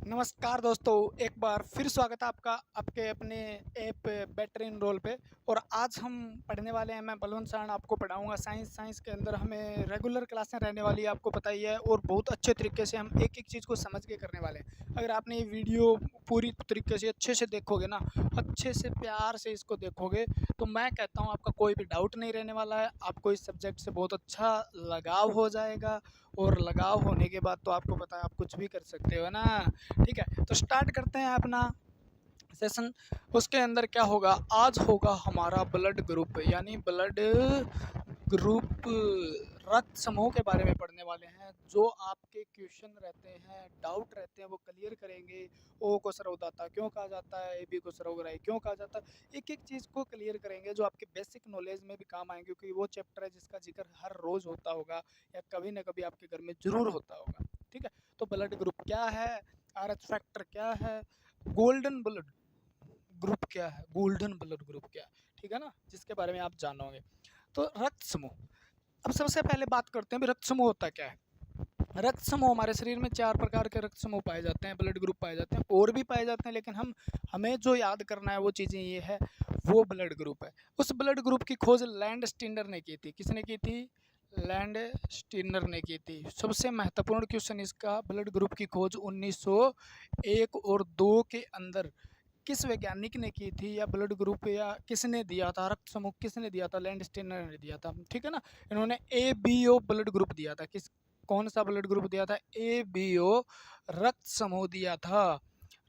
नमस्कार दोस्तों, एक बार फिर स्वागत है आपका आपके अपने ऐप बेटर इन रोल पे। और आज हम पढ़ने वाले हैं। मैं बलवंत सरण आपको पढ़ाऊंगा साइंस के अंदर हमें रेगुलर क्लासें रहने वाली है, आपको पता ही है। और बहुत अच्छे तरीके से हम एक एक चीज़ को समझ के करने वाले हैं। अगर आपने ये वीडियो पूरी तरीके से अच्छे से देखोगे ना, अच्छे से प्यार से इसको देखोगे, तो मैं कहता हूँ आपका कोई भी डाउट नहीं रहने वाला है। आपको इस सब्जेक्ट से बहुत अच्छा लगाव हो जाएगा। और लगाव होने के बाद तो आपको पता है आप कुछ भी कर सकते हो ना। ठीक है, तो स्टार्ट करते हैं अपना सेशन। उसके अंदर क्या होगा, आज होगा हमारा ब्लड ग्रुप, यानी ब्लड ग्रुप रक्त समूह के बारे में पढ़ने वाले हैं। जो आपके क्वेश्चन रहते हैं, डाउट रहते हैं, वो क्लियर करेंगे। ओ को सरवदाता क्यों कहा जाता है, ए बी को सरवग्राही क्यों कहा जाता है, एक एक चीज़ को क्लियर करेंगे जो आपके बेसिक नॉलेज में भी काम आएंगे। क्योंकि वो चैप्टर है जिसका जिक्र हर रोज़ होता होगा या कभी ना कभी आपके घर में ज़रूर होता होगा। ठीक है, तो ब्लड ग्रुप क्या है, आरएच फैक्टर क्या है, गोल्डन ब्लड ग्रुप क्या है, गोल्डन ब्लड ग्रुप क्या है, ठीक है ना, जिसके बारे में आप जानोगे। तो रक्त समूह, अब सबसे पहले बात करते हैं भी रक्त समूह होता क्या है। रक्त समूह, हमारे शरीर में 4 प्रकार के रक्त समूह पाए जाते हैं, ब्लड ग्रुप पाए जाते हैं, और भी पाए जाते हैं, लेकिन हमें जो याद करना है वो चीज़ें ये है, वो ब्लड ग्रुप है। उस ब्लड ग्रुप की खोज लैंड स्टीनर ने की थी। किसने की थी? लैंड स्टीनर ने की थी। सबसे महत्वपूर्ण क्वेश्चन इसका, ब्लड ग्रुप की खोज 1901 और 2 के अंदर किस वैज्ञानिक ने की थी, या ब्लड ग्रुप या किसने दिया था, रक्त समूह किसने दिया था? लैंड स्टीनर ने दिया था। ठीक है ना, इन्होंने ABO ब्लड ग्रुप दिया था। कौन सा ब्लड ग्रुप दिया था? ABO रक्त समूह दिया था।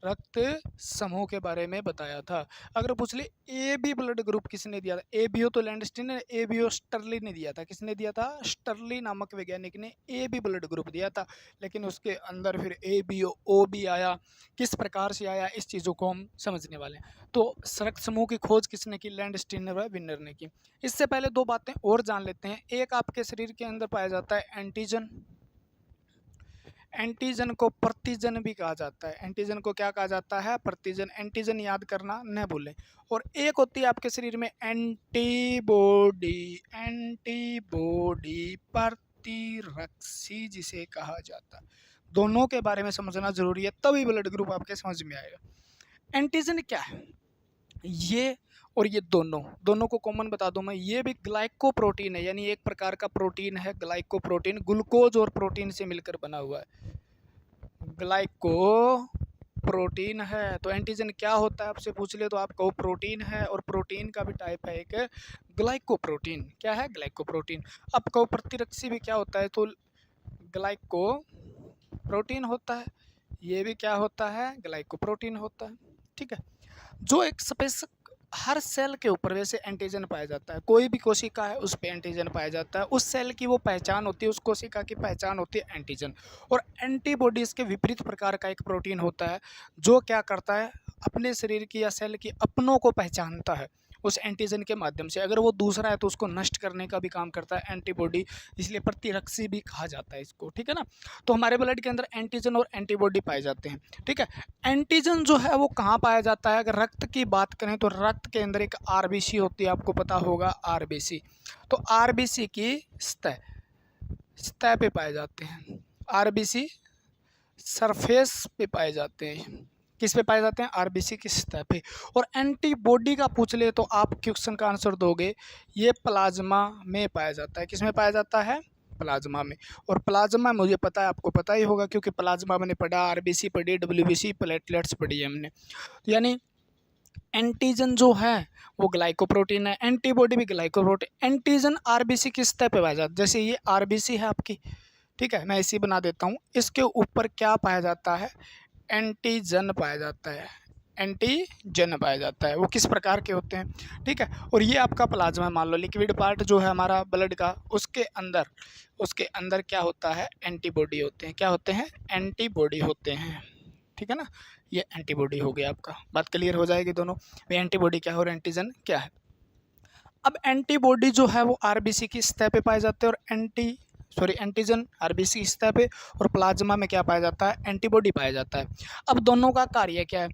रक्त समूह के बारे में बताया था। अगर पूछ ले AB ब्लड ग्रुप किसने दिया था? ABO तो लैंडस्टीन ने, ABO स्टर्ली ने दिया था। किसने दिया था? स्टर्ली नामक वैज्ञानिक ने AB ब्लड ग्रुप दिया था। लेकिन उसके अंदर फिर ABO OB आया, किस प्रकार से आया, इस चीज़ों को हम समझने वाले हैं। तो रक्त समूह की खोज किसने की? लैंडस्टीनर व विनर ने की। इससे पहले 2 बातें और जान लेते हैं। एक, आपके शरीर के अंदर पाया जाता है एंटीजन। एंटीजन को प्रतिजन भी कहा जाता है। एंटीजन को क्या कहा जाता है? प्रतिजन। एंटीजन याद करना न भूलें। और एक होती है आपके शरीर में एंटीबॉडी। एंटीबॉडी प्रतिरक्षी जिसे कहा जाता है। दोनों के बारे में समझना जरूरी है, तभी ब्लड ग्रुप आपके समझ में आएगा। एंटीजन क्या है? ये और ये दोनों दोनों को कॉमन बता दूं मैं, ये भी ग्लाइकोप्रोटीन है, यानी एक प्रकार का प्रोटीन है ग्लाइकोप्रोटीन, ग्लूकोज और प्रोटीन से मिलकर बना हुआ है। ग्लाइको प्रोटीन है। तो एंटीजन क्या होता है आपसे पूछ ले तो आप कहो प्रोटीन है, और प्रोटीन का भी टाइप है एक ग्लाइकोप्रोटीन। क्या है? ग्लाइकोप्रोटीन। अब कहो प्रतिरक्षी भी क्या होता है, तो ग्लाइको प्रोटीन होता है। ये भी क्या होता है? ग्लाइकोप्रोटीन होता है। ठीक है, जो एक स्पेसिफिक हर सेल के ऊपर वैसे एंटीजन पाया जाता है। कोई भी कोशिका है उस पे एंटीजन पाया जाता है। उस सेल की वो पहचान होती है, उस कोशिका की पहचान होती है एंटीजन। और एंटीबॉडी इसके विपरीत प्रकार का एक प्रोटीन होता है, जो क्या करता है, अपने शरीर की या सेल की अपनों को पहचानता है उस एंटीजन के माध्यम से। अगर वो दूसरा है तो उसको नष्ट करने का भी काम करता है एंटीबॉडी, इसलिए प्रतिरक्षी भी कहा जाता है इसको। ठीक है ना, तो हमारे ब्लड के अंदर एंटीजन और एंटीबॉडी पाए जाते हैं। ठीक है, एंटीजन जो है वो कहाँ पाया जाता है? अगर रक्त की बात करें तो रक्त के अंदर एक आरबीसी होती है, आपको पता होगा आरबीसी। तो आरबीसी की सतह सतह पे पाए जाते हैं। आरबीसी सरफेस पे पाए जाते हैं। किस पे पाए जाते हैं? आरबीसी की सतह पे। और एंटीबॉडी का पूछ ले तो आप क्वेश्चन का आंसर दोगे, ये प्लाज्मा में पाया जाता है। किस में पाया जाता है? प्लाज्मा में। और प्लाज्मा मुझे पता है, आपको पता ही होगा, क्योंकि प्लाज्मा मैंने पढ़ा, आरबीसी पढ़ी, डब्ल्यूबीसी, प्लेटलेट्स पढ़ी है हमने। तो यानी एंटीजन जो है वो ग्लाइकोप्रोटीन है, एंटीबॉडी भी ग्लाइकोप्रोटीन। एंटीजन आरबीसी किस सतह पे पाया जाता है? जैसे ये आरबीसी है आपकी, ठीक है, मैं इसी बना देता हूँ। इसके ऊपर क्या पाया जाता है? एंटीजन पाया जाता है। एंटीजन पाया जाता है। वो किस प्रकार के होते हैं? ठीक है, और ये आपका प्लाज्मा, मान लो लिक्विड पार्ट जो है हमारा ब्लड का, उसके अंदर क्या होता है? एंटीबॉडी होते हैं। क्या होते हैं? एंटीबॉडी होते हैं। ठीक है ना, ये एंटीबॉडी हो गया। आपका बात क्लियर हो जाएगी दोनों, वे एंटीबॉडी क्या है और एंटीजन क्या है। अब एंटीबॉडी जो है वो आरबीसी की सतह पे पाए जाते हैं, और एंटीजन आरबीसी की सतह पे, और प्लाज्मा में क्या पाया जाता है? एंटीबॉडी पाया जाता है। अब दोनों का कार्य क्या है?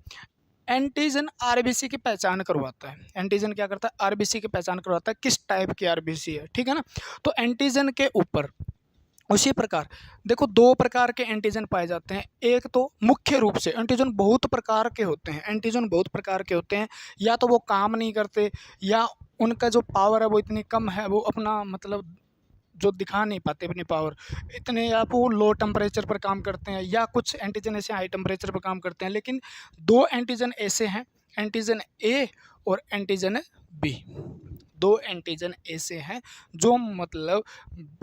एंटीजन आरबीसी की पहचान करवाता है। एंटीजन क्या करता है? आरबीसी की पहचान करवाता है किस टाइप की आरबीसी है। ठीक है ना, तो एंटीजन के ऊपर उसी प्रकार देखो, दो प्रकार के एंटीजन पाए जाते हैं। एक तो मुख्य रूप से एंटीजन बहुत प्रकार के होते हैं, एंटीजन बहुत प्रकार के होते हैं, या तो वो काम नहीं करते, या उनका जो पावर है वो इतनी कम है, वो अपना मतलब जो दिखा नहीं पाते अपनी पावर इतने, या वो लो टेम्परेचर पर काम करते हैं, या कुछ एंटीजन ऐसे हाई टेम्परेचर पर काम करते हैं। लेकिन दो एंटीजन ऐसे हैं, एंटीजन ए और एंटीजन बी। दो एंटीजन ऐसे हैं जो मतलब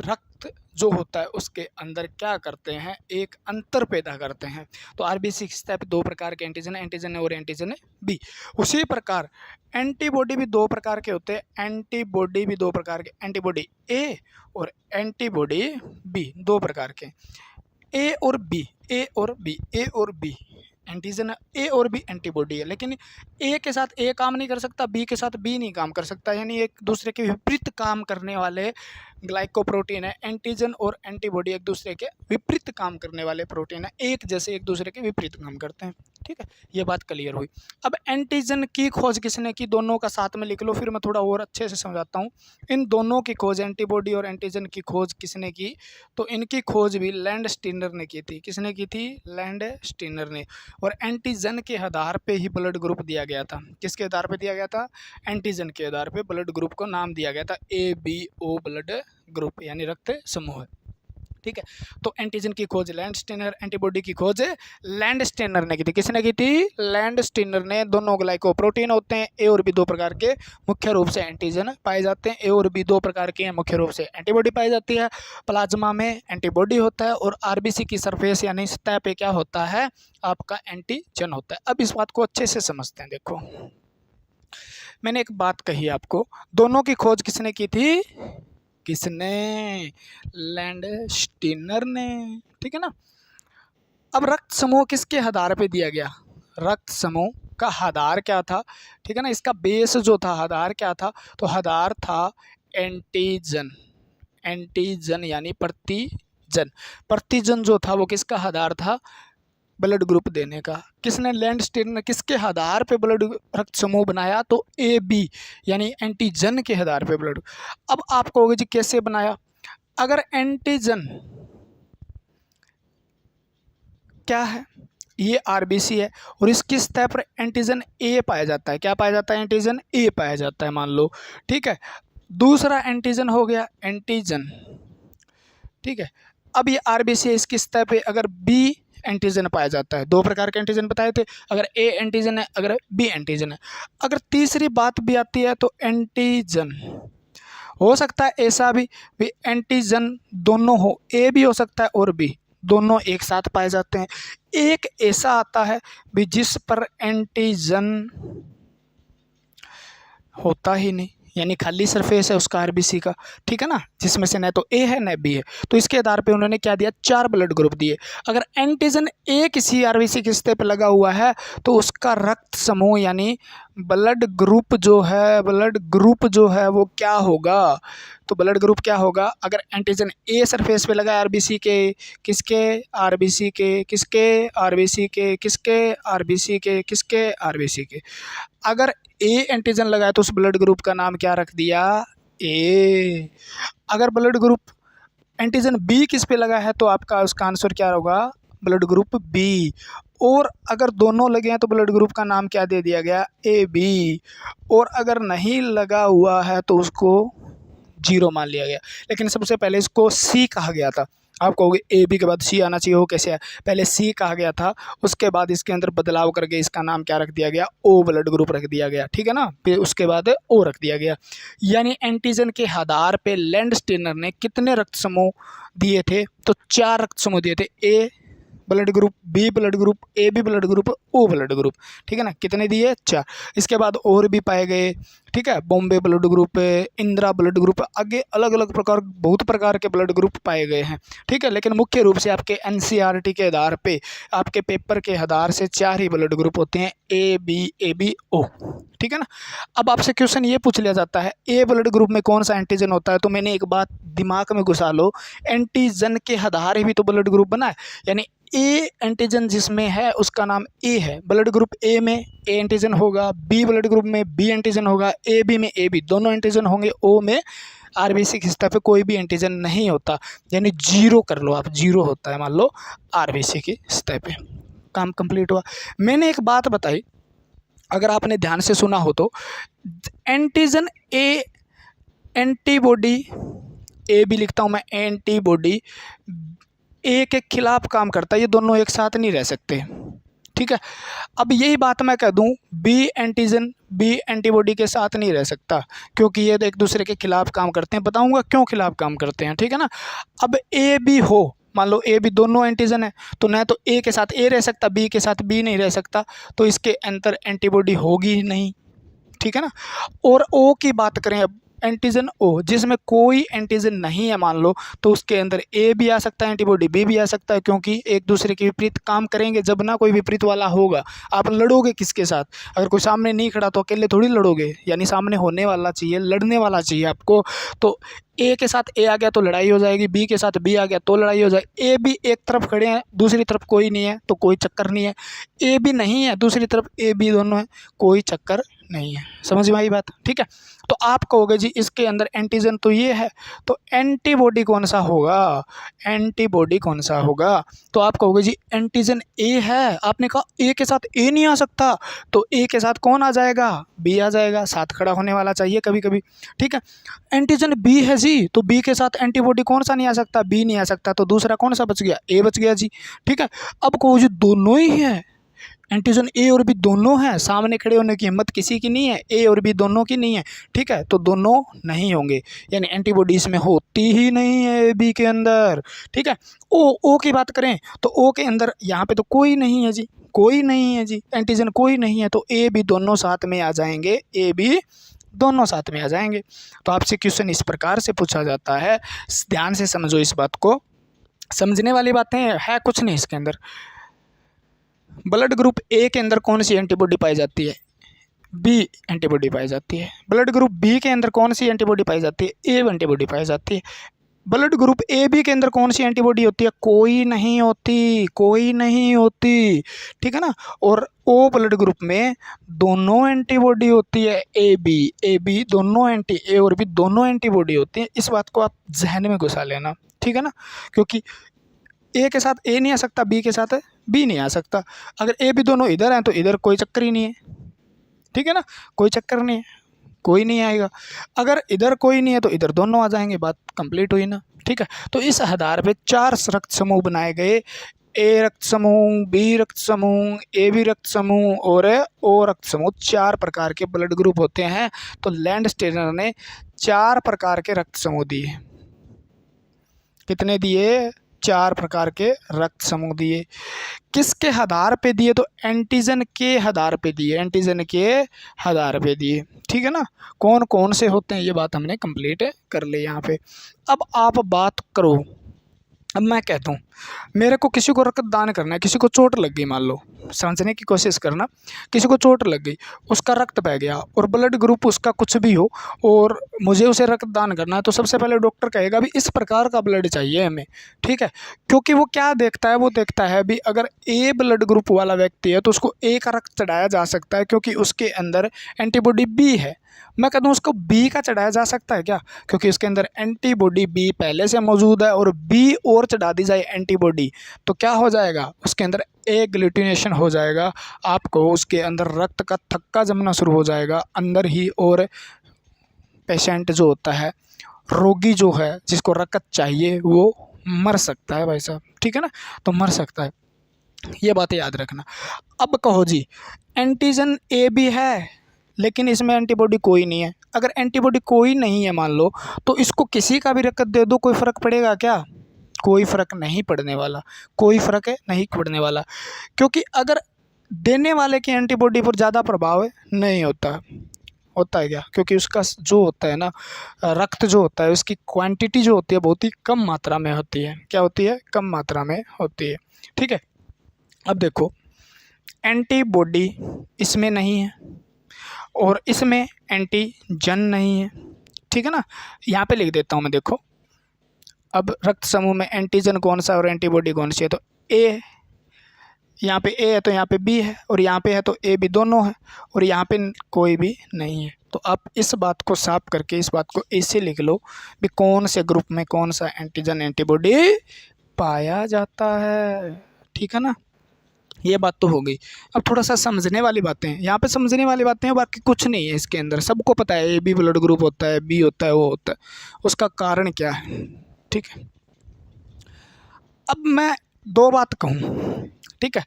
रक्त जो होता है उसके अंदर क्या करते हैं, एक अंतर पैदा करते हैं। तो आरबीसी स्टेप दो प्रकार के एंटीजन, एंटीजन ए और एंटीजन बी। उसी प्रकार एंटीबॉडी भी दो प्रकार के होते हैं, एंटीबॉडी भी दो प्रकार के, एंटीबॉडी ए और एंटीबॉडी बी, दो प्रकार के। ए और बी, ए और बी, ए और बी एंटीजन, ए और बी एंटीबॉडी है। लेकिन ए के साथ ए काम नहीं कर सकता, बी के साथ बी नहीं काम कर सकता, यानी एक दूसरे के विपरीत काम करने वाले ग्लाइकोप्रोटीन है। एंटीजन और एंटीबॉडी एक दूसरे के विपरीत काम करने वाले प्रोटीन है, एक जैसे एक दूसरे के विपरीत काम करते हैं। ठीक है, ये बात क्लियर हुई। अब एंटीजन की खोज किसने की, दोनों का साथ में लिख लो, फिर मैं थोड़ा और अच्छे से समझाता हूँ। इन दोनों की खोज, एंटीबॉडी और एंटीजन की खोज किसने की, तो इनकी खोज भी लैंडस्टीनर ने की थी। किसने की थी, लैंडस्टीनर ने। और एंटीजन के आधार पे ही ब्लड ग्रुप दिया गया था। किसके आधार पे दिया गया था, एंटीजन के आधार पे ब्लड ग्रुप को नाम दिया गया था ABO ब्लड ग्रुप, यानी रक्त समूह। ठीक है, तो एंटीजन की खोज लैंडस्टीनर, एंटीबॉडी की खोज लैंडस्टीनर ने की थी। किसने की थी, लैंडस्टीनर ने। दोनों ग्लाइकोप्रोटीन होते हैं, ए और बी दो प्रकार के मुख्य रूप से एंटीजन पाए जाते हैं, ए और बी दो प्रकार के हैं, मुख्य रूप से एंटीबॉडी पाई जाती है। प्लाज्मा में एंटीबॉडी होता है और आरबीसी की सरफेस यानी सतह पे क्या होता है, आपका एंटीजन होता है। अब इस बात को अच्छे से समझते हैं। देखो, मैंने एक बात कही आपको, दोनों की खोज किसने की थी, किसने, लैंडस्टीनर ने। ठीक है ना। अब रक्त समूह किसके आधार पे दिया गया, रक्त समूह का आधार क्या था, ठीक है ना, इसका बेस जो था, आधार क्या था, तो आधार था एंटीजन। एंटीजन यानी प्रतिजन। प्रतिजन जो था वो किसका आधार था, ब्लड ग्रुप देने का। किसने, लैंडस्टीनर ने। किसके आधार पे ब्लड रक्त समूह बनाया, तो AB यानी एंटीजन के आधार पे ब्लड। अब आप कहोगे जी कैसे बनाया, अगर एंटीजन क्या है, ये आरबीसी है और इसकी सतह पर एंटीजन A पाया जाता है। क्या पाया जाता है, एंटीजन A पाया जाता है, मान लो। ठीक है, दूसरा एंटीजन हो गया एंटीजन। ठीक है, अब ये आरबीसी है, इसकी सतह पे अगर B एंटीजन पाया जाता है। दो प्रकार के एंटीजन बताए थे, अगर A एंटीजन है, अगर B एंटीजन है। अगर तीसरी बात भी आती है तो एंटीजन हो सकता है ऐसा भी एंटीजन दोनों हो, A भी हो सकता है और B, दोनों एक साथ पाए जाते हैं। एक ऐसा आता है भी जिस पर एंटीजन होता ही नहीं, यानी खाली सरफेस है उसका आरबीसी का। ठीक है ना, जिसमें से न तो A है न B है। तो इसके आधार पे उन्होंने क्या दिया, 4 ब्लड ग्रुप दिए। अगर एंटीजन A किसी आरबीसी की सतह पे लगा हुआ है तो उसका रक्त समूह यानी ब्लड ग्रुप जो है, ब्लड ग्रुप जो है वो क्या होगा, तो ब्लड ग्रुप क्या होगा, अगर एंटीजन A सरफेस पे लगा आरबीसी के, किसके, आरबीसी के, किसके, आरबीसी के, किसके, आरबीसी के, किसके, आरबीसी के। अगर A एंटीजन लगा है तो उस ब्लड ग्रुप का नाम क्या रख दिया, A। अगर ब्लड ग्रुप एंटीजन B किस पे लगा है तो आपका उसका आंसर क्या होगा, ब्लड ग्रुप B। और अगर दोनों लगे हैं तो ब्लड ग्रुप का नाम क्या दे दिया गया, AB। और अगर नहीं लगा हुआ है तो उसको 0 मान लिया गया। लेकिन सबसे पहले इसको C कहा गया था। आप कहोगे AB के बाद C आना चाहिए, वो कैसे है, पहले C कहा गया था, उसके बाद इसके अंदर बदलाव करके इसका नाम क्या रख दिया गया, O ब्लड ग्रुप रख दिया गया। ठीक है ना, फिर उसके बाद O रख दिया गया। यानी एंटीजन के आधार पे लैंडस्टीनर ने कितने रक्त समूह दिए थे, तो 4 रक्त समूह दिए थे, A blood group, B blood group, AB blood group, O blood group. ठीक है ना, कितने दिए, 4। इसके बाद और भी पाए गए। ठीक है, Bombay blood group, Indira blood group, आगे अलग अलग प्रकार, बहुत प्रकार के ब्लड ग्रुप पाए गए हैं। ठीक है, लेकिन मुख्य रूप से आपके NCERT के आधार पे, आपके पेपर के आधार से 4 ही ब्लड ग्रुप होते हैं, ABO। ठीक है ना। अब आपसे क्वेश्चन ये पूछ लिया जाता है, A ब्लड ग्रुप में कौन सा एंटीजन होता है, तो मैंने एक बात दिमाग में घुसा लो, एंटीजन के आधार ही तो ब्लड ग्रुप बना है, यानी A एंटीजन जिसमें है उसका नाम A है। ब्लड ग्रुप A में A एंटीजन होगा, B ब्लड ग्रुप में B एंटीजन होगा, AB में AB, दोनों एंटीजन होंगे, O में आरबीसी की सतह पे कोई भी एंटीजन नहीं होता, यानी जीरो कर लो आप, जीरो होता है मान लो आरबीसी की सतह पे। काम कंप्लीट हुआ। मैंने एक बात बताई, अगर आपने ध्यान से सुना हो तो, एंटीजन ए, एंटीबॉडी ए भी लिखता हूँ मैं, एंटीबॉडी ए के खिलाफ काम करता है, ये दोनों एक साथ नहीं रह सकते, ठीक है। अब यही बात मैं कह दूं, बी एंटीजन बी एंटीबॉडी के साथ नहीं रह सकता, क्योंकि ये एक दूसरे के खिलाफ काम करते हैं, बताऊंगा क्यों खिलाफ काम करते हैं, ठीक है ना। अब ए बी हो, मान लो ए बी दोनों एंटीजन है, तो न तो ए के साथ ए रह सकता, बी के साथ बी नहीं रह सकता, तो इसके अंदर एंटीबॉडी होगी ही नहीं, ठीक है ना। और ओ की बात करें अब, एंटीजन ओ जिसमें कोई एंटीजन नहीं है मान लो, तो उसके अंदर ए भी आ सकता है, एंटीबॉडी बी भी आ सकता है, क्योंकि एक दूसरे के विपरीत काम करेंगे जब ना कोई विपरीत वाला होगा। आप लड़ोगे किसके साथ? अगर कोई सामने नहीं खड़ा तो अकेले थोड़ी लड़ोगे, यानी सामने होने वाला चाहिए, लड़ने वाला चाहिए आपको। तो ए के साथ ए आ गया तो लड़ाई हो जाएगी, बी के साथ बी आ गया तो लड़ाई हो जाएगी। ए भी एक तरफ खड़े हैं, दूसरी तरफ कोई नहीं है, तो कोई चक्कर नहीं है। ए भी नहीं है, दूसरी तरफ ए बी दोनों है, कोई चक्कर नहीं है। समझ में आई बात? ठीक है। तो आप कहोगे जी इसके अंदर एंटीजन तो ये है, तो एंटीबॉडी कौन सा होगा? एंटीबॉडी कौन सा होगा? तो आप कहोगे जी एंटीजन ए है। आपने कहा ए के साथ ए नहीं आ सकता, तो ए के साथ कौन आ जाएगा? बी आ जाएगा, साथ खड़ा होने वाला चाहिए कभी कभी, ठीक है। एंटीजन बी है जी, तो बी के साथ एंटीबॉडी कौन सा नहीं आ सकता? बी नहीं आ सकता, तो दूसरा कौन सा बच गया? ए बच गया जी, ठीक है। अब कहो जी दोनों ही है, एंटीजन ए और बी दोनों हैं, सामने खड़े होने की हिम्मत किसी की नहीं है, ए और बी दोनों की नहीं है, ठीक है, तो दोनों नहीं होंगे, यानी एंटीबॉडी इसमें होती ही नहीं है ए बी के अंदर, ठीक है। ओ की बात करें तो ओ के अंदर यहाँ पे तो कोई नहीं है जी, कोई नहीं है जी, एंटीजन कोई नहीं है, तो ए बी दोनों साथ में आ जाएंगे, ए बी दोनों साथ में आ जाएंगे। तो आपसे क्वेश्चन इस प्रकार से पूछा जाता है, ध्यान से समझो इस बात को, समझने वाली बातें है कुछ नहीं इसके अंदर। ब्लड ग्रुप ए के अंदर कौन सी एंटीबॉडी पाई जाती है? बी एंटीबॉडी पाई जाती है। ब्लड ग्रुप बी के अंदर कौन सी एंटीबॉडी पाई जाती है? ए एंटीबॉडी पाई जाती है। ब्लड ग्रुप ए बी के अंदर कौन सी एंटीबॉडी होती है? कोई नहीं होती, कोई नहीं होती, ठीक है ना। और ओ ब्लड ग्रुप में दोनों एंटीबॉडी होती है, ए बी दोनों ए और बी दोनों एंटीबॉडी होती है। इस बात को आप जहन में घुसा लेना, ठीक है ना, क्योंकि ए के साथ ए नहीं आ सकता, बी के साथ बी नहीं आ सकता। अगर ए बी दोनों इधर हैं तो इधर कोई चक्कर ही नहीं है, ठीक है ना, कोई चक्कर नहीं है, कोई नहीं आएगा। अगर इधर कोई नहीं है तो इधर दोनों आ जाएंगे, बात कंप्लीट हुई ना, ठीक है। तो इस आधार पे 4 रक्त समूह बनाए गए, ए रक्त समूह, बी रक्त समूह, ए बी रक्त समूह और ओ रक्त समूह। 4 प्रकार के ब्लड ग्रुप होते हैं। तो लैंडस्टेनर ने 4 प्रकार के रक्त समूह दिए। कितने दिए? 4 प्रकार के रक्त समूह दिए। किसके आधार पे दिए? तो एंटीजन के आधार पे दिए, एंटीजन के आधार पे दिए, ठीक है ना। कौन कौन से होते हैं ये बात हमने कंप्लीट कर ली यहाँ पे। अब आप बात करो, अब मैं कहता हूँ मेरे को किसी को रक्तदान करना है, किसी को चोट लग गई, मान लो, समझने की कोशिश करना, किसी को चोट लग गई, उसका रक्त बह गया और ब्लड ग्रुप उसका कुछ भी हो और मुझे उसे रक्तदान करना है, तो सबसे पहले डॉक्टर कहेगा भी इस प्रकार का ब्लड चाहिए हमें, ठीक है। क्योंकि वो क्या देखता है? वो देखता है भी अगर ए ब्लड ग्रुप वाला व्यक्ति है तो उसको ए का रक्त चढ़ाया जा सकता है, क्योंकि उसके अंदर एंटीबॉडी बी है। मैं कहता हूँ उसको बी का चढ़ाया जा सकता है क्या? क्योंकि उसके अंदर एंटीबॉडी बी पहले से मौजूद है, और बी और चढ़ा दी जाए एंटीबॉडी तो क्या हो जाएगा? उसके अंदर एग्लूटिनेशन हो जाएगा, आपको उसके अंदर रक्त का थक्का जमना शुरू हो जाएगा अंदर ही, और पेशेंट जो होता है, रोगी जो है, जिसको रक्त चाहिए, वो मर सकता है भाई साहब, ठीक है ना, तो मर सकता है, ये बातें याद रखना। अब कहो जी एंटीजन ए बी है लेकिन इसमें एंटीबॉडी कोई नहीं है। अगर एंटीबॉडी कोई नहीं है मान लो, तो इसको किसी का भी रक्त दे दो, कोई फ़र्क पड़ेगा क्या? कोई फ़र्क नहीं पड़ने वाला, कोई फ़र्क नहीं पड़ने वाला, क्योंकि अगर देने वाले की एंटीबॉडी पर ज़्यादा प्रभाव नहीं होता। होता है क्या? क्योंकि उसका जो होता है ना, रक्त जो होता है, उसकी क्वांटिटी जो होती है बहुत ही कम मात्रा में होती है। क्या होती है? कम मात्रा में होती है, ठीक है। अब देखो एंटीबॉडी इसमें नहीं है और इसमें एंटीजन नहीं है, ठीक है ना। यहाँ पे लिख देता हूँ मैं, देखो अब रक्त समूह में एंटीजन कौन सा और एंटीबॉडी कौन सी है? तो ए, यहाँ पे ए है तो यहाँ पे बी है, और यहाँ पे है तो ए बी दोनों है, और यहाँ पे कोई भी नहीं है, तो आप इस बात को साफ करके इस बात को ऐसे लिख लो भी कौन से ग्रुप में कौन सा एंटीजन एंटीबॉडी पाया जाता है, ठीक है ना। ये बात तो हो गई। अब थोड़ा सा समझने वाली बातें हैं, यहाँ पे समझने वाली बातें हैं, बाकी कुछ नहीं है इसके अंदर, सबको पता है ए बी ब्लड ग्रुप होता है, बी होता है, वो होता है, उसका कारण क्या है, ठीक है। अब मैं दो बात कहूँ, ठीक है,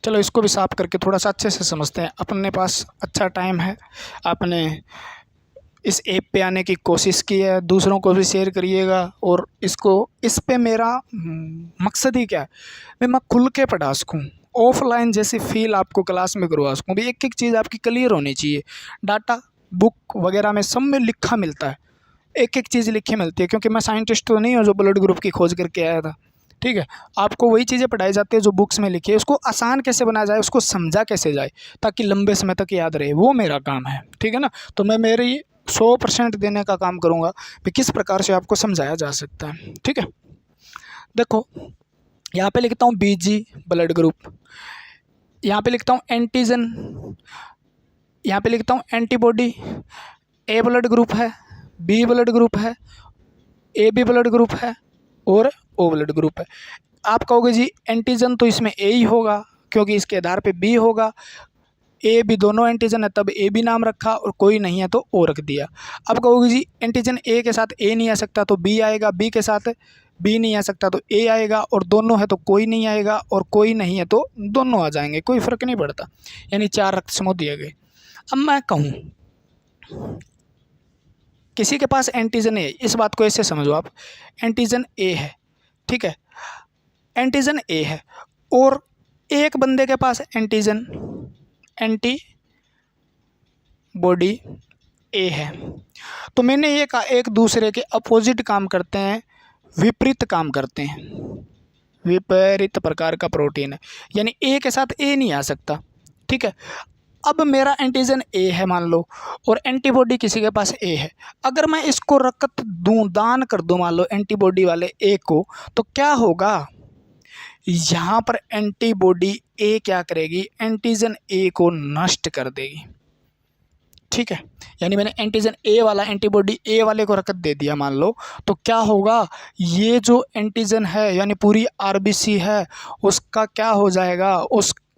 चलो इसको भी साफ करके थोड़ा सा अच्छे से समझते हैं। अपने पास अच्छा टाइम है, आपने इस ऐप पे आने की कोशिश की है, दूसरों को भी शेयर करिएगा। और इसको इस पे मेरा मकसद ही क्या है, मैं खुल के पढ़ा सकूँ, ऑफलाइन जैसी फील आपको क्लास में करवा सकूँ भी। एक एक चीज़ आपकी क्लियर होनी चाहिए। डाटा बुक वगैरह में सब में लिखा मिलता है, एक एक चीज़ लिखी मिलती है, क्योंकि मैं साइंटिस्ट तो नहीं हूँ जो ब्लड ग्रुप की खोज करके आया था, ठीक है। आपको वही चीज़ें पढ़ाई जाती है जो बुक्स में लिखी है, उसको आसान कैसे बनाया जाए, उसको समझा कैसे जाए ताकि लंबे समय तक याद रहे, वो मेरा काम है, ठीक है ना। तो मैं मेरी 100% देने का काम करूँगा कि किस प्रकार से आपको समझाया जा सकता है, ठीक है। देखो यहाँ पे लिखता हूँ बीजी ब्लड ग्रुप, यहाँ पे लिखता हूँ एंटीजन, यहाँ पे लिखता हूँ एंटीबॉडी। ए ब्लड ग्रुप है, बी ब्लड ग्रुप है, ए बी ब्लड ग्रुप है और ओ ब्लड ग्रुप है। आप कहोगे जी एंटीजन तो इसमें ए ही होगा क्योंकि इसके आधार पे बी होगा, ए बी दोनों एंटीजन है तब ए बी नाम रखा, और कोई नहीं है तो ओ रख दिया। अब कहोगे जी एंटीजन ए के साथ ए नहीं आ सकता तो बी आएगा, बी के साथ बी नहीं आ सकता तो ए आएगा, और दोनों है तो कोई नहीं आएगा, और कोई नहीं है तो दोनों आ जाएंगे, कोई फ़र्क नहीं पड़ता। यानी 4 रक्त समूह दिए गए। अब मैं कहूँ किसी के पास एंटीजन ए, इस बात को ऐसे समझो आप, एंटीजन ए है, ठीक है, एंटीजन ए है, और एक बंदे के पास एंटीजन एंटी बॉडी ए है, तो मैंने ये कहा एक दूसरे के अपोजिट काम करते हैं, विपरीत काम करते हैं, विपरीत प्रकार का प्रोटीन है, यानी ए के साथ ए नहीं आ सकता, ठीक है। अब मेरा एंटीजन ए है मान लो, और एंटीबॉडी किसी के पास ए है, अगर मैं इसको रक्त दूं, दान कर दूं मान लो एंटीबॉडी वाले ए को, तो क्या होगा, यहाँ पर एंटीबॉडी ए क्या करेगी, एंटीजन ए को नष्ट कर देगी, ठीक है। यानी मैंने एंटीजन ए वाला एंटीबॉडी ए वाले को रक्त दे दिया मान लो, तो क्या होगा, ये जो एंटीजन है यानी पूरी आरबीसी है उसका क्या हो जाएगा,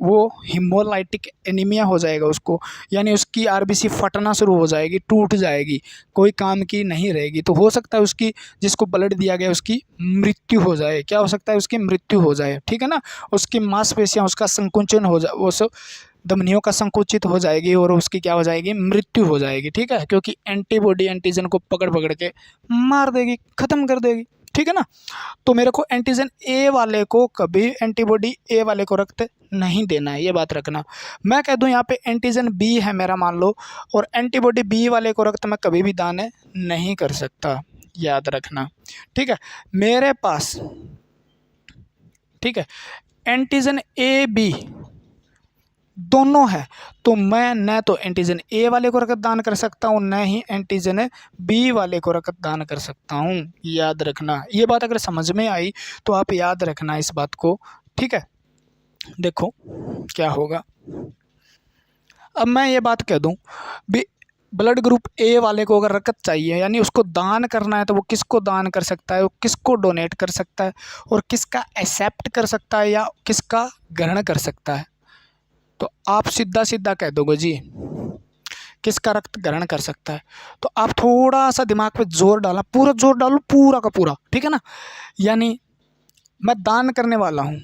वो हीमोलाइटिक एनीमिया हो जाएगा उसको, यानी उसकी आरबीसी फटना शुरू हो जाएगी, टूट जाएगी, कोई काम की नहीं रहेगी। तो हो सकता है उसकी, जिसको ब्लड दिया गया उसकी मृत्यु हो जाए, क्या हो सकता है, उसकी मृत्यु हो जाए, ठीक है ना। उसकी मांसपेशियाँ, उसका संकुचन हो जाए, वो सब धमनियों का संकुचित हो जाएगी और उसकी क्या हो जाएगी, मृत्यु हो जाएगी, ठीक है, क्योंकि एंटीबॉडी एंटीजन को पकड़ पकड़ के मार देगी, ख़त्म कर देगी, ठीक है ना। तो मेरे को एंटीजन ए वाले को कभी एंटीबॉडी ए वाले को रक्त नहीं देना है, ये बात रखना। मैं कह दूं यहाँ पे एंटीजन बी है मेरा मान लो, और एंटीबॉडी बी वाले को रक्त मैं कभी भी दान नहीं कर सकता, याद रखना, ठीक है। मेरे पास, ठीक है, एंटीजन ए बी दोनों है, तो मैं न तो एंटीजन ए वाले को रक्त दान कर सकता हूँ, न ही एंटीजन बी वाले को रक्त दान कर सकता हूँ, याद रखना। ये बात अगर समझ में आई तो आप याद रखना इस बात को, ठीक है। देखो क्या होगा, अब मैं ये बात कह दूं भी ब्लड ग्रुप ए वाले को अगर रक्त चाहिए यानी उसको दान करना है, तो वो किसको दान कर सकता है, वो किसको डोनेट कर सकता है, और किसका एक्सेप्ट कर सकता है या किसका ग्रहण कर सकता है। तो आप सीधा सीधा कह दोगे जी किसका रक्त ग्रहण कर सकता है, तो आप थोड़ा सा दिमाग पे जोर डालना, पूरा जोर डालो, पूरा का पूरा, ठीक है ना। यानी मैं दान करने वाला हूँ,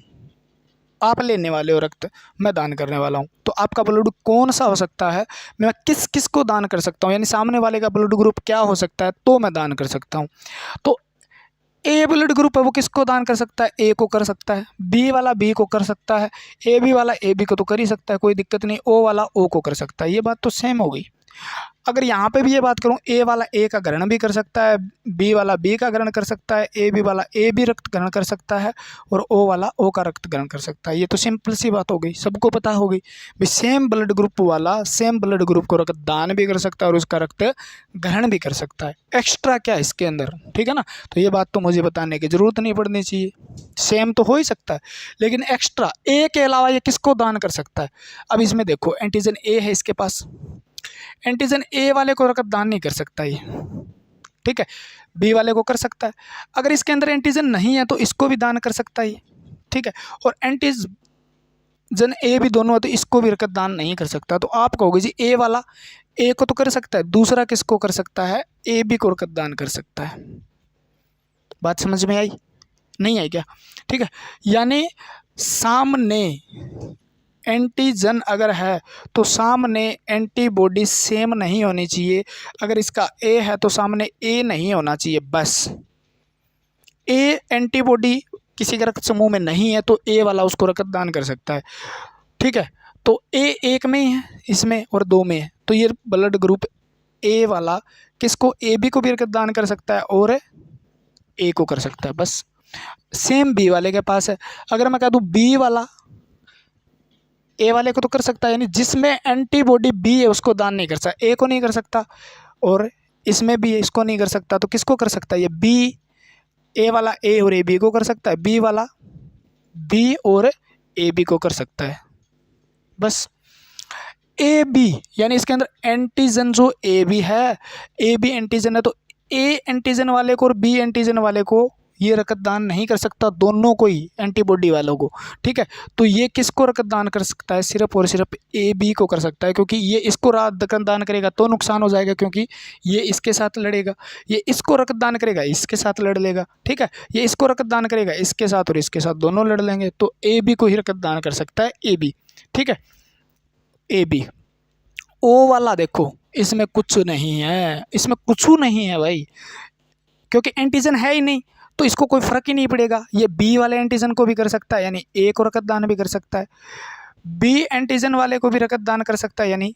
आप लेने वाले हो रक्त, मैं दान करने वाला हूँ, तो आपका ब्लड कौन सा हो सकता है, मैं किस किस को दान कर सकता हूँ, यानी सामने वाले का ब्लड ग्रुप क्या हो सकता है, तो मैं दान कर सकता हूँ। तो ए ब्लड ग्रुप है वो किसको दान कर सकता है, ए को कर सकता है, बी वाला बी को कर सकता है, ए बी वाला ए बी को तो कर ही सकता है, कोई दिक्कत नहीं, ओ वाला ओ को कर सकता है, ये बात तो सेम हो गई, अगर यहाँ पे भी ये बात करूँ, ए वाला ए का ग्रहण भी कर सकता है, बी वाला बी का ग्रहण कर सकता है, ए बी वाला ए भी रक्त ग्रहण कर सकता है, और ओ वाला ओ का रक्त ग्रहण कर सकता है। ये तो सिंपल सी बात हो गई, सबको पता हो गई भाई। सेम ब्लड ग्रुप वाला सेम ब्लड ग्रुप को रक्त दान भी कर सकता है और उसका रक्त ग्रहण भी कर सकता है। एक्स्ट्रा क्या है इसके अंदर, ठीक है ना। तो ये बात तो मुझे बताने की ज़रूरत नहीं पड़नी चाहिए, सेम तो हो ही सकता है, लेकिन एक्स्ट्रा ए के अलावा ये किसको दान कर सकता है। अब इसमें देखो, एंटीजन ए है इसके पास, एंटीजन ए वाले को रक्त दान नहीं कर सकता ये, ठीक है, बी वाले को कर सकता है। अगर इसके अंदर एंटीजन नहीं है तो इसको भी दान कर सकता है ये, ठीक है। और एंटीजन ए भी दोनों है तो इसको भी रक्त दान नहीं कर सकता। तो आप कहोगे जी ए वाला ए को तो कर सकता है, दूसरा किसको कर सकता है, ए बी को रक्त दान कर सकता है। बात समझ में आई, नहीं आई क्या, ठीक है। यानी सामने एंटीजन अगर है तो सामने एंटीबॉडी सेम नहीं होनी चाहिए। अगर इसका ए है तो सामने ए नहीं होना चाहिए, बस ए एंटीबॉडी किसी के रक्त समूह में नहीं है तो ए वाला उसको रक्त दान कर सकता है, ठीक है। तो ए एक में ही है इसमें और दो में है, तो ये ब्लड ग्रुप ए वाला किसको, ए बी को भी रक्त दान कर सकता है और ए को कर सकता है, बस। सेम बी वाले के पास है। अगर मैं कह दूँ बी वाला ए वाले को तो कर सकता है, यानी जिसमें एंटीबॉडी बी है उसको दान नहीं कर सकता, ए को नहीं कर सकता, और इसमें भी है इसको नहीं कर सकता, तो किसको कर सकता है ये बी, ए वाला ए और ए बी को कर सकता है, बी वाला बी और ए बी को कर सकता है, बस। ए बी यानी इसके अंदर एंटीजन जो ए बी है, ए बी एंटीजन है, तो ए एंटीजन वाले को और बी एंटीजन वाले को ये रक्त दान नहीं कर सकता, दोनों को ही, एंटीबॉडी वालों को, ठीक है। तो ये किसको रक्त दान कर सकता है, सिर्फ और सिर्फ ए बी को कर सकता है, क्योंकि ये इसको रक्त दान करेगा तो नुकसान हो जाएगा, क्योंकि ये इसके साथ लड़ेगा। ये इसको रक्त दान करेगा इसके साथ लड़ लेगा, ठीक है। ये इसको रक्त दान करेगा इसके साथ और इसके साथ दोनों लड़ लेंगे, तो ए बी को ही रक्त दान कर सकता है ए बी, ठीक है, ए बी। ओ वाला देखो, इसमें कुछ नहीं है, इसमें कुछ नहीं है भाई, क्योंकि एंटीजन है ही नहीं, तो इसको कोई फर्क ही नहीं पड़ेगा। ये बी वाले एंटीजन को भी कर सकता है, यानी ए को रक्त दान भी कर सकता है, बी एंटीजन वाले को भी रक्त दान कर सकता है, यानी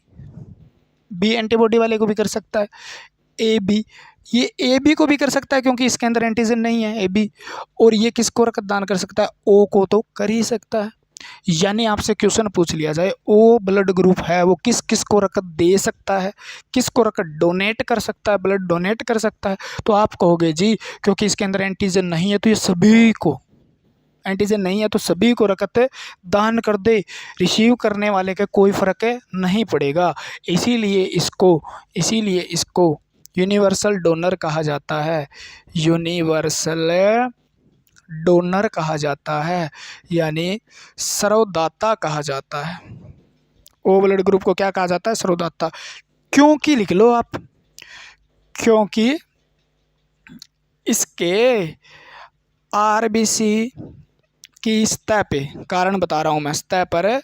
बी एंटीबॉडी वाले को भी कर सकता है, ए बी, ये ए बी को भी कर सकता है क्योंकि इसके अंदर एंटीजन नहीं है ए बी, और ये किसको रक्त दान कर सकता है, ओ को तो कर ही सकता है। यानी आपसे क्वेश्चन पूछ लिया जाए ओ ब्लड ग्रुप है वो किस किस को रक्त दे सकता है, किसको रक्त डोनेट कर सकता है, ब्लड डोनेट कर सकता है, तो आप कहोगे जी क्योंकि इसके अंदर एंटीजन नहीं है तो ये सभी को, एंटीजन नहीं है तो सभी को रक्त दान कर दे, रिसीव करने वाले का कोई फ़र्क नहीं पड़ेगा। इसीलिए इसको यूनिवर्सल डोनर कहा जाता है, यूनिवर्सल डोनर कहा जाता है, यानी सर्वदाता कहा जाता है। ओ ब्लड ग्रुप को क्या कहा जाता है, सर्वदाता। क्योंकि लिख लो आप, क्योंकि इसके आरबीसी की सतह पे, कारण बता रहा हूँ मैं, सतह पर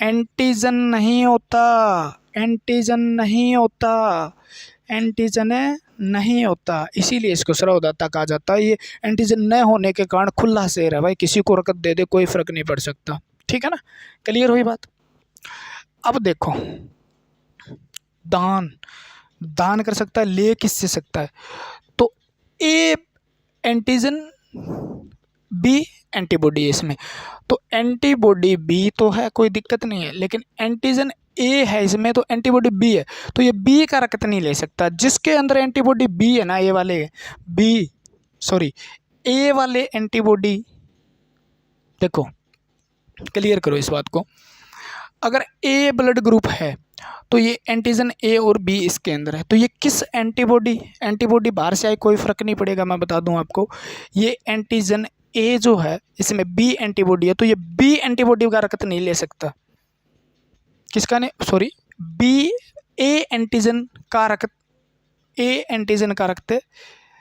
एंटीजन नहीं होता, एंटीजन नहीं होता, एंटीजन नहीं होता, इसीलिए इसको सर्वदाता कहा जाता है। ये एंटीजन न होने के कारण खुला शेर है भाई, किसी को रक्त दे दे कोई फर्क नहीं पड़ सकता, ठीक है ना, क्लियर हुई बात। अब देखो, दान कर सकता है, ले किससे सकता है, तो ए एंटीजन बी एंटीबॉडी है इसमें, तो एंटीबॉडी बी तो है कोई दिक्कत नहीं है, लेकिन एंटीजन ए है इसमें तो एंटीबॉडी बी है, तो ये बी का रक्त नहीं ले सकता। जिसके अंदर एंटीबॉडी बी है ना, ए वाले एंटीबॉडी, देखो क्लियर करो इस बात को, अगर ए ब्लड ग्रुप है तो ये एंटीजन ए और बी इसके अंदर है, तो ये किस एंटीबॉडी बाहर से आए कोई फ़र्क नहीं पड़ेगा, मैं बता दूं आपको, ये एंटीजन ए जो है इसमें बी एंटीबॉडी है, तो ये बी एंटीबॉडी का रक्त नहीं ले सकता, किसका नहीं, सॉरी, बी ए एंटीजन का रक्त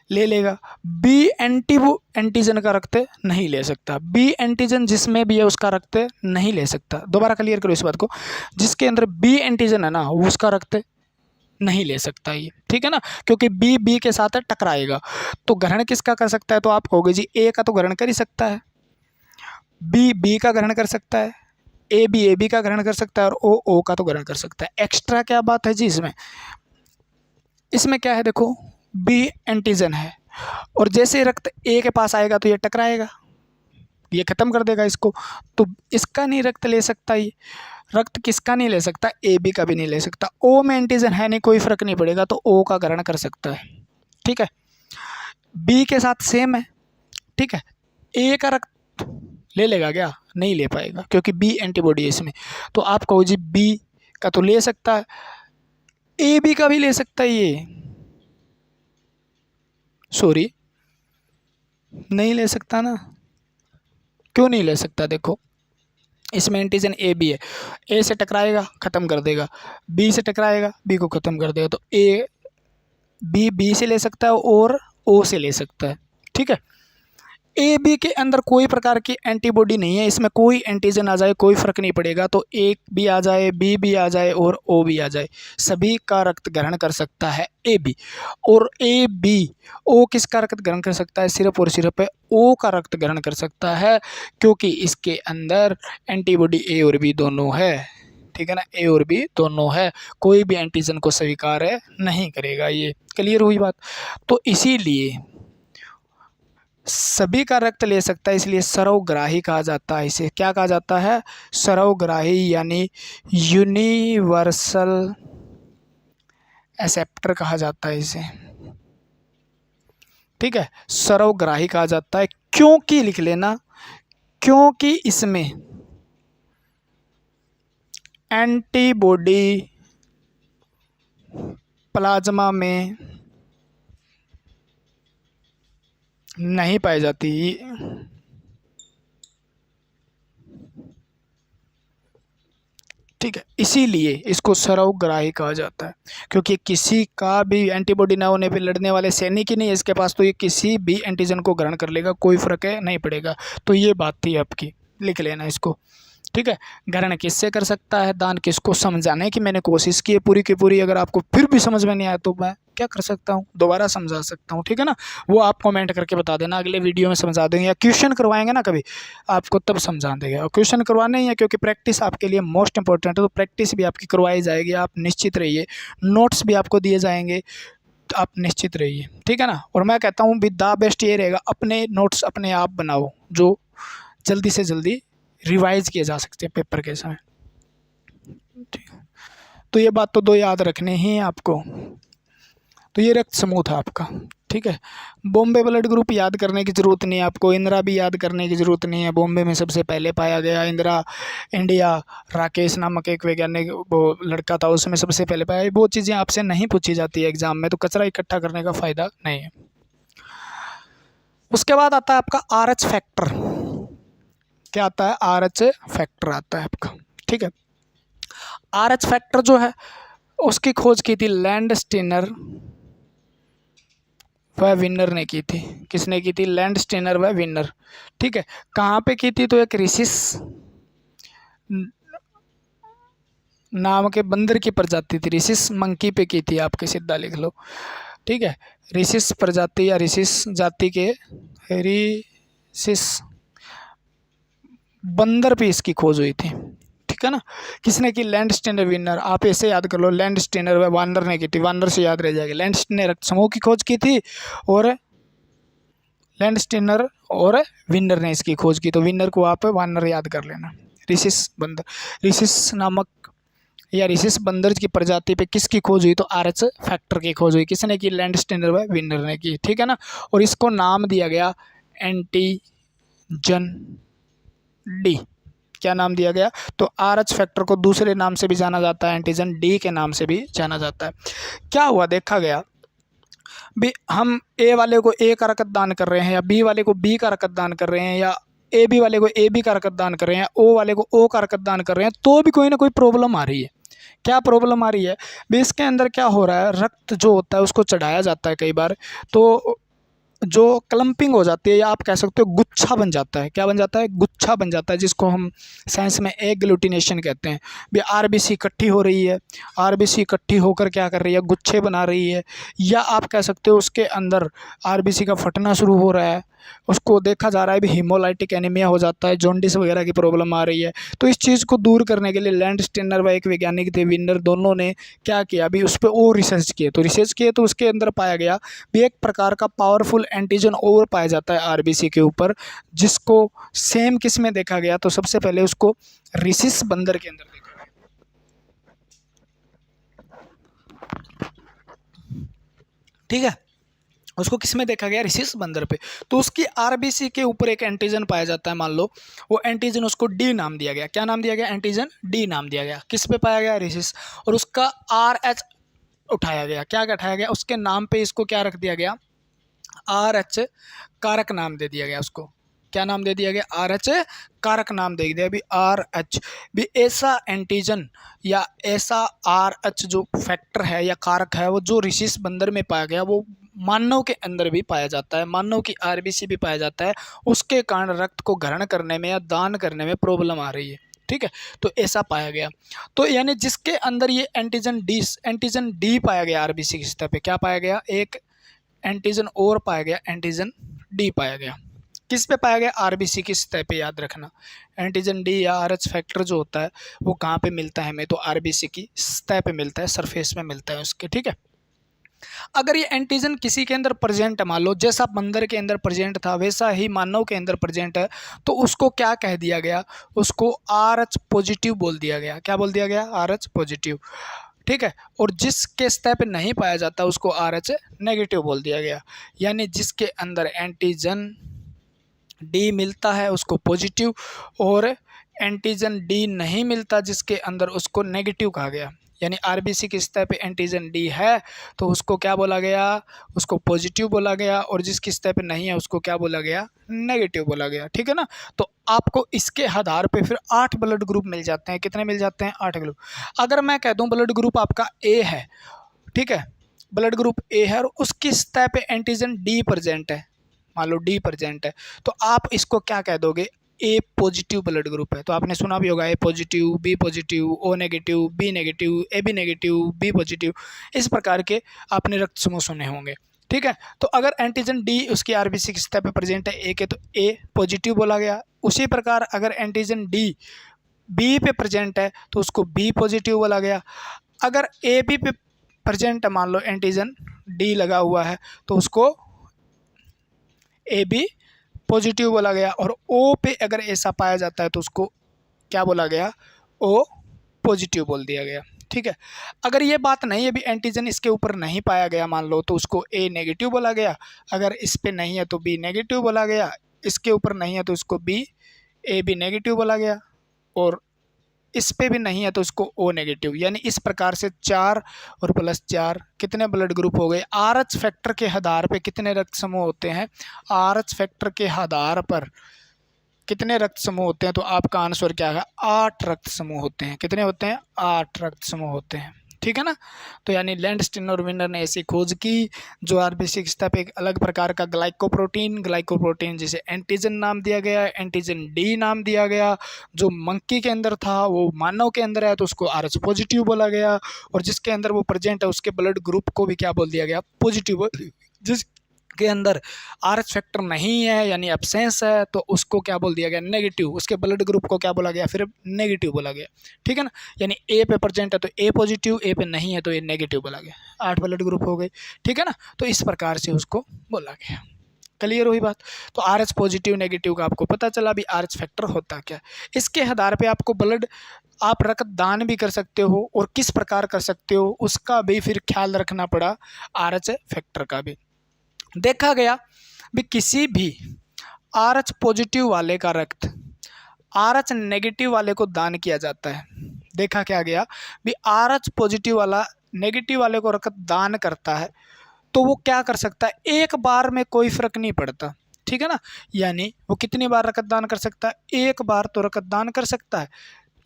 ले लेगा, बी एंटीजन का रक्त नहीं ले सकता, बी एंटीजन जिसमें भी है उसका रक्त नहीं ले सकता। दोबारा क्लियर करो इस बात को, जिसके अंदर बी एंटीजन है ना वो उसका रक्त नहीं ले सकता ये, ठीक है ना, क्योंकि बी के साथ टकराएगा। तो ग्रहण किसका कर सकता है, तो आप कहोगे जी ए का तो ग्रहण कर ही सकता है, बी का ग्रहण कर सकता है, ए बी का ग्रहण कर सकता है और ओ का तो ग्रहण कर सकता है। एक्स्ट्रा क्या बात है जी इसमें क्या है, देखो बी एंटीजन है और जैसे रक्त ए के पास आएगा तो ये टकराएगा, ये खत्म कर देगा इसको, तो इसका नहीं रक्त ले सकता, ये रक्त किसका नहीं ले सकता, ए बी का भी नहीं ले सकता। ओ में एंटीजन है नहीं, कोई फर्क नहीं पड़ेगा, तो ओ का ग्रहण कर सकता है, ठीक है। बी के साथ सेम है, ठीक है। ए का रक्त ले लेगा क्या, नहीं ले पाएगा क्योंकि बी एंटीबॉडी है इसमें। तो आप कहो जी बी का तो ले सकता है, ए बी का भी ले सकता है, ये सॉरी नहीं ले सकता ना, क्यों नहीं ले सकता, देखो इसमें एंटीजन ए बी है, ए से टकराएगा खत्म कर देगा, बी से टकराएगा बी को खत्म कर देगा, तो ए बी से ले सकता है और ओ से ले सकता है, ठीक है। ए बी के अंदर कोई प्रकार की एंटीबॉडी नहीं है, इसमें कोई एंटीजन आ जाए कोई फर्क नहीं पड़ेगा, तो ए भी आ जाए बी भी आ जाए और ओ भी आ जाए, सभी का रक्त ग्रहण कर सकता है ए बी। और ए बी ओ किसका रक्त ग्रहण कर सकता है, सिर्फ और सिर्फ ओ का रक्त ग्रहण कर सकता है, क्योंकि इसके अंदर एंटीबॉडी ए और बी दोनों है, ठीक है ना, ए और बी दोनों है, कोई भी एंटीजन को स्वीकार नहीं करेगा। ये क्लियर हुई बात। तो इसीलिए सभी का रक्त ले सकता है, इसलिए सर्वग्राही कहा जाता है। इसे क्या कहा जाता है, सर्वग्राही, यानी यूनिवर्सल एक्सेप्टर कहा जाता है इसे, ठीक है, सर्वग्राही कहा जाता है। क्योंकि लिख लेना, क्योंकि इसमें एंटीबॉडी प्लाज्मा में नहीं पाई जाती, ठीक है, इसीलिए इसको सर्वग्राही कहा जाता है, क्योंकि किसी का भी एंटीबॉडी ना होने पे लड़ने वाले सैनिक ही नहीं है इसके पास, तो ये किसी भी एंटीजन को ग्रहण कर लेगा, कोई फर्क नहीं पड़ेगा। तो ये बात थी आपकी, लिख लेना इसको, ठीक है। ग्रहण किससे कर सकता है, दान किसको, समझाने की मैंने कोशिश की है पूरी की पूरी। अगर आपको फिर भी समझ में नहीं आया तो मैं क्या कर सकता हूँ, दोबारा समझा सकता हूँ, ठीक है ना। वो आप कमेंट करके बता देना, अगले वीडियो में समझा देंगे, या क्वेश्चन करवाएंगे ना कभी आपको तब समझा देंगे। और क्वेश्चन करवाने ही है क्योंकि प्रैक्टिस आपके लिए मोस्ट इंपॉर्टेंट है, तो प्रैक्टिस भी आपकी करवाई जाएगी, आप निश्चित रहिए। नोट्स भी आपको दिए जाएंगे, तो आप निश्चित रहिए, ठीक है ना। और मैं कहता हूँ विद द बेस्ट ये रहेगा, अपने नोट्स अपने आप बनाओ जो जल्दी से जल्दी रिवाइज किए जा सकते हैं पेपर के समय, ठीक है। तो ये बात तो दो याद रखने ही है आपको। तो ये रक्त समूह था आपका, ठीक है। बॉम्बे ब्लड ग्रुप याद करने की ज़रूरत नहीं है आपको, इंदिरा भी याद करने की ज़रूरत नहीं है, बॉम्बे में सबसे पहले पाया गया इंदिरा इंडिया, राकेश नामक एक वैज्ञानिक वो लड़का था, उसमें सबसे पहले पाया। वो चीज़ें आपसे नहीं पूछी जाती है एग्जाम में, तो कचरा इकट्ठा करने का फ़ायदा नहीं है। उसके बाद आता है आपका RH फैक्टर, क्या आता है, RH फैक्टर आता है आपका, ठीक है। RH फैक्टर जो है उसकी खोज की थी लैंडस्टीनर व विनर ने की थी। किसने की थी, लैंडस्टीनर व विनर, ठीक है। कहाँ पे की थी, तो एक रिसिस नाम के बंदर की प्रजाति थी, रिसिस मंकी पे की थी, आपके सीधा लिख लो, ठीक है। रिसिस प्रजाति या रिसिस जाति के रिसिस बंदर पे इसकी खोज हुई थी, ठीक है ना। किसने की, लैंडस्टीनर विनर, आप ऐसे याद कर लो, लैंडस्टीनर व वानर ने की थी, वानर से याद रह जाएगा। लैंडस्टीनर रक्त समूह की खोज की थी और लैंडस्टीनर और विनर ने इसकी खोज की, तो विनर को आप वानर याद कर लेना। रिसिस बंदर, रिसिस नामक या रिसिस बंदर की प्रजाति पे किसकी खोज हुई, तो RH फैक्टर की खोज हुई। किसने की, लैंडस्टीनर व विनर ने की, ठीक है ना। और इसको नाम दिया गया एंटीजन डी, क्या नाम दिया गया, तो RH फैक्टर को दूसरे नाम से भी जाना जाता है, एंटीजन डी के नाम से भी जाना जाता है। क्या हुआ, देखा गया भी हम ए वाले को ए का रक्त दान कर रहे हैं, या बी वाले को बी का रक्त दान कर रहे हैं, या ए बी वाले को ए बी का रक्त दान कर रहे हैं, ओ वाले को ओ का रक्त दान कर रहे हैं, तो भी कोई ना कोई प्रॉब्लम आ रही है। क्या प्रॉब्लम आ रही है भी, इसके अंदर क्या हो रहा है, रक्त जो होता है उसको चढ़ाया जाता है कई बार, तो जो क्लम्पिंग हो जाती है, या आप कह सकते हो गुच्छा बन जाता है। क्या बन जाता है, गुच्छा बन जाता है, जिसको हम साइंस में एग्लूटिनेशन कहते हैं। भी RBC इकट्ठी हो रही है, RBC इकट्ठी होकर क्या कर रही है, गुच्छे बना रही है, या आप कह सकते हो उसके अंदर RBC का फटना शुरू हो रहा है, उसको देखा जा रहा है भी हीमोलाइटिक एनीमिया हो जाता है, जॉन्डिस वगैरह की प्रॉब्लम आ रही है। तो इस चीज़ को दूर करने के लिए लैंडस्टेनर व एक वैज्ञानिक थे विनर, दोनों ने क्या किया भी उस पर और रिसर्च किए। तो रिसर्च किए तो उसके अंदर पाया गया भी एक प्रकार का पावरफुल एंटीजन और पाया जाता है आरबीसी के ऊपर, जिसको सेम किस में देखा गया, तो सबसे पहले उसको रिसिस बंदर के अंदर देखा गया। ठीक है, उसको किस में देखा गया, रिसिस बंदर पे। तो उसकी आरबीसी के ऊपर एक एंटीजन पाया जाता है, मान लो वो एंटीजन उसको डी नाम दिया गया। क्या नाम दिया गया, एंटीजन डी नाम दिया गया। किस पे पाया गया, रिसिस, और उसका RH उठाया गया। क्या उठाया गया, उसके नाम पे इसको क्या रख दिया गया, RH कारक नाम दे दिया गया उसको। क्या नाम दे दिया गया, RH कारक नाम दे दिया भी RH भी। ऐसा एंटीजन या ऐसा RH जो फैक्टर है या कारक है वो जो रिसिस बंदर में पाया गया, वो मानव के अंदर भी पाया जाता है, मानव की आरबीसी भी पाया जाता है। उसके कारण रक्त को ग्रहण करने में या दान करने में प्रॉब्लम आ रही है। ठीक है, तो ऐसा पाया गया। तो यानी जिसके अंदर ये एंटीजन डी पाया गया आरबीसी की सतह पे, क्या पाया गया, एक एंटीजन और पाया गया, एंटीजन डी पाया गया। किस पे पाया गया, आरबीसी की सतह पे। याद रखना एंटीजन डी या RH फैक्टर जो होता है वो कहाँ पे मिलता है हमें, तो आरबीसी की सतह पे मिलता है, सरफेस में मिलता है उसके। ठीक है, अगर ये एंटीजन किसी के अंदर प्रेजेंट है, मान लो जैसा बंदर के अंदर प्रेजेंट था वैसा ही मानव के अंदर प्रेजेंट है, तो उसको क्या कह दिया गया, उसको RH पॉजिटिव बोल दिया गया। क्या बोल दिया गया, RH पॉजिटिव। ठीक है, और जिसके सतह पे नहीं पाया जाता उसको RH नेगेटिव बोल दिया गया। यानी जिसके अंदर एंटीजन डी मिलता है उसको पॉजिटिव, और एंटीजन डी नहीं मिलता जिसके अंदर, उसको नेगेटिव कहा गया। यानी आरबीसी की सतह पे एंटीजन डी है तो उसको क्या बोला गया, उसको पॉजिटिव बोला गया, और जिसकी सतह पे नहीं है उसको क्या बोला गया, नेगेटिव बोला गया। ठीक है ना, तो आपको इसके आधार पे फिर 8 ब्लड ग्रुप मिल जाते हैं। कितने मिल जाते हैं, 8 ग्रुप। अगर मैं कह दूं ब्लड ग्रुप आपका ए है, ठीक है, ब्लड ग्रुप ए है और उसकी सतह पे एंटीजन डी प्रेजेंट है, मान लो डी प्रेजेंट है, तो आप इसको क्या कह दोगे, ए पॉजिटिव ब्लड ग्रुप है। तो आपने सुना भी होगा A positive, B positive, O negative, B negative, A B negative, B positive, इस प्रकार के आपने रक्त समूह सुने होंगे। ठीक है, तो अगर एंटीजन डी उसकी आरबीसी की सतह पे प्रेजेंट है ए के, तो ए पॉजिटिव बोला गया। उसी प्रकार अगर एंटीजन डी बी पे प्रेजेंट है तो उसको बी पॉजिटिव बोला गया। अगर ए बी पे प्रेजेंट है, मान लो एंटीजन डी लगा हुआ है, तो उसको ए बी पॉजिटिव बोला गया। और ओ पे अगर ऐसा पाया जाता है तो उसको क्या बोला गया, ओ पॉजिटिव बोल दिया गया। ठीक है, अगर ये बात नहीं है भी एंटीजन इसके ऊपर नहीं पाया गया मान लो, तो उसको ए नेगेटिव बोला गया। अगर इस पे नहीं है तो बी नेगेटिव बोला गया। इसके ऊपर नहीं है तो उसको बी ए बी नेगेटिव बोला गया, और इस पे भी नहीं है तो उसको ओ नेगेटिव। यानी इस प्रकार से 4 और +4 कितने ब्लड ग्रुप हो गए। RH फैक्टर के आधार पे कितने रक्त समूह होते हैं, RH फैक्टर के आधार पर कितने रक्त समूह होते हैं, तो आपका आंसर क्या है, 8 रक्त समूह होते हैं। कितने होते हैं, 8 रक्त समूह होते हैं। ठीक है ना, तो यानी लैंडस्टेनर और विनर ने ऐसी खोज की जो आरबीसी की सतह पे एक अलग प्रकार का ग्लाइकोप्रोटीन जिसे एंटीजन नाम दिया गया, एंटीजन डी नाम दिया गया, जो मंकी के अंदर था वो मानव के अंदर है तो उसको RH पॉजिटिव बोला गया, और जिसके अंदर वो प्रेजेंट है उसके ब्लड ग्रुप को भी क्या बोल दिया गया, पॉजिटिव। जिस के अंदर RH फैक्टर नहीं है यानी एब्सेंस है तो उसको क्या बोल दिया गया, नेगेटिव। उसके ब्लड ग्रुप को क्या बोला गया, फिर नेगेटिव बोला गया। ठीक है ना, यानी ए पे प्रेजेंट है तो ए पॉजिटिव, ए पे नहीं है तो ए नेगेटिव बोला गया। 8 ब्लड ग्रुप हो गए। ठीक है ना, तो इस प्रकार से उसको बोला गया। क्लियर हुई बात। तो RH पॉजिटिव नेगेटिव का आपको पता चला भी RH फैक्टर होता क्या। इसके आधार पे आपको ब्लड, आप रक्त दान भी कर सकते हो और किस प्रकार कर सकते हो उसका भी फिर ख्याल रखना पड़ा, RH फैक्टर का भी। देखा गया भी किसी भी RH पॉजिटिव वाले का रक्त RH नेगेटिव वाले को दान किया जाता है। देखा क्या गया भी RH पॉजिटिव वाला नेगेटिव वाले को रक्त दान करता है तो वो क्या कर सकता है, एक बार में कोई फर्क नहीं पड़ता। ठीक है ना, यानी वो कितनी बार रक्त दान कर सकता है, एक बार तो रक्त दान कर सकता है।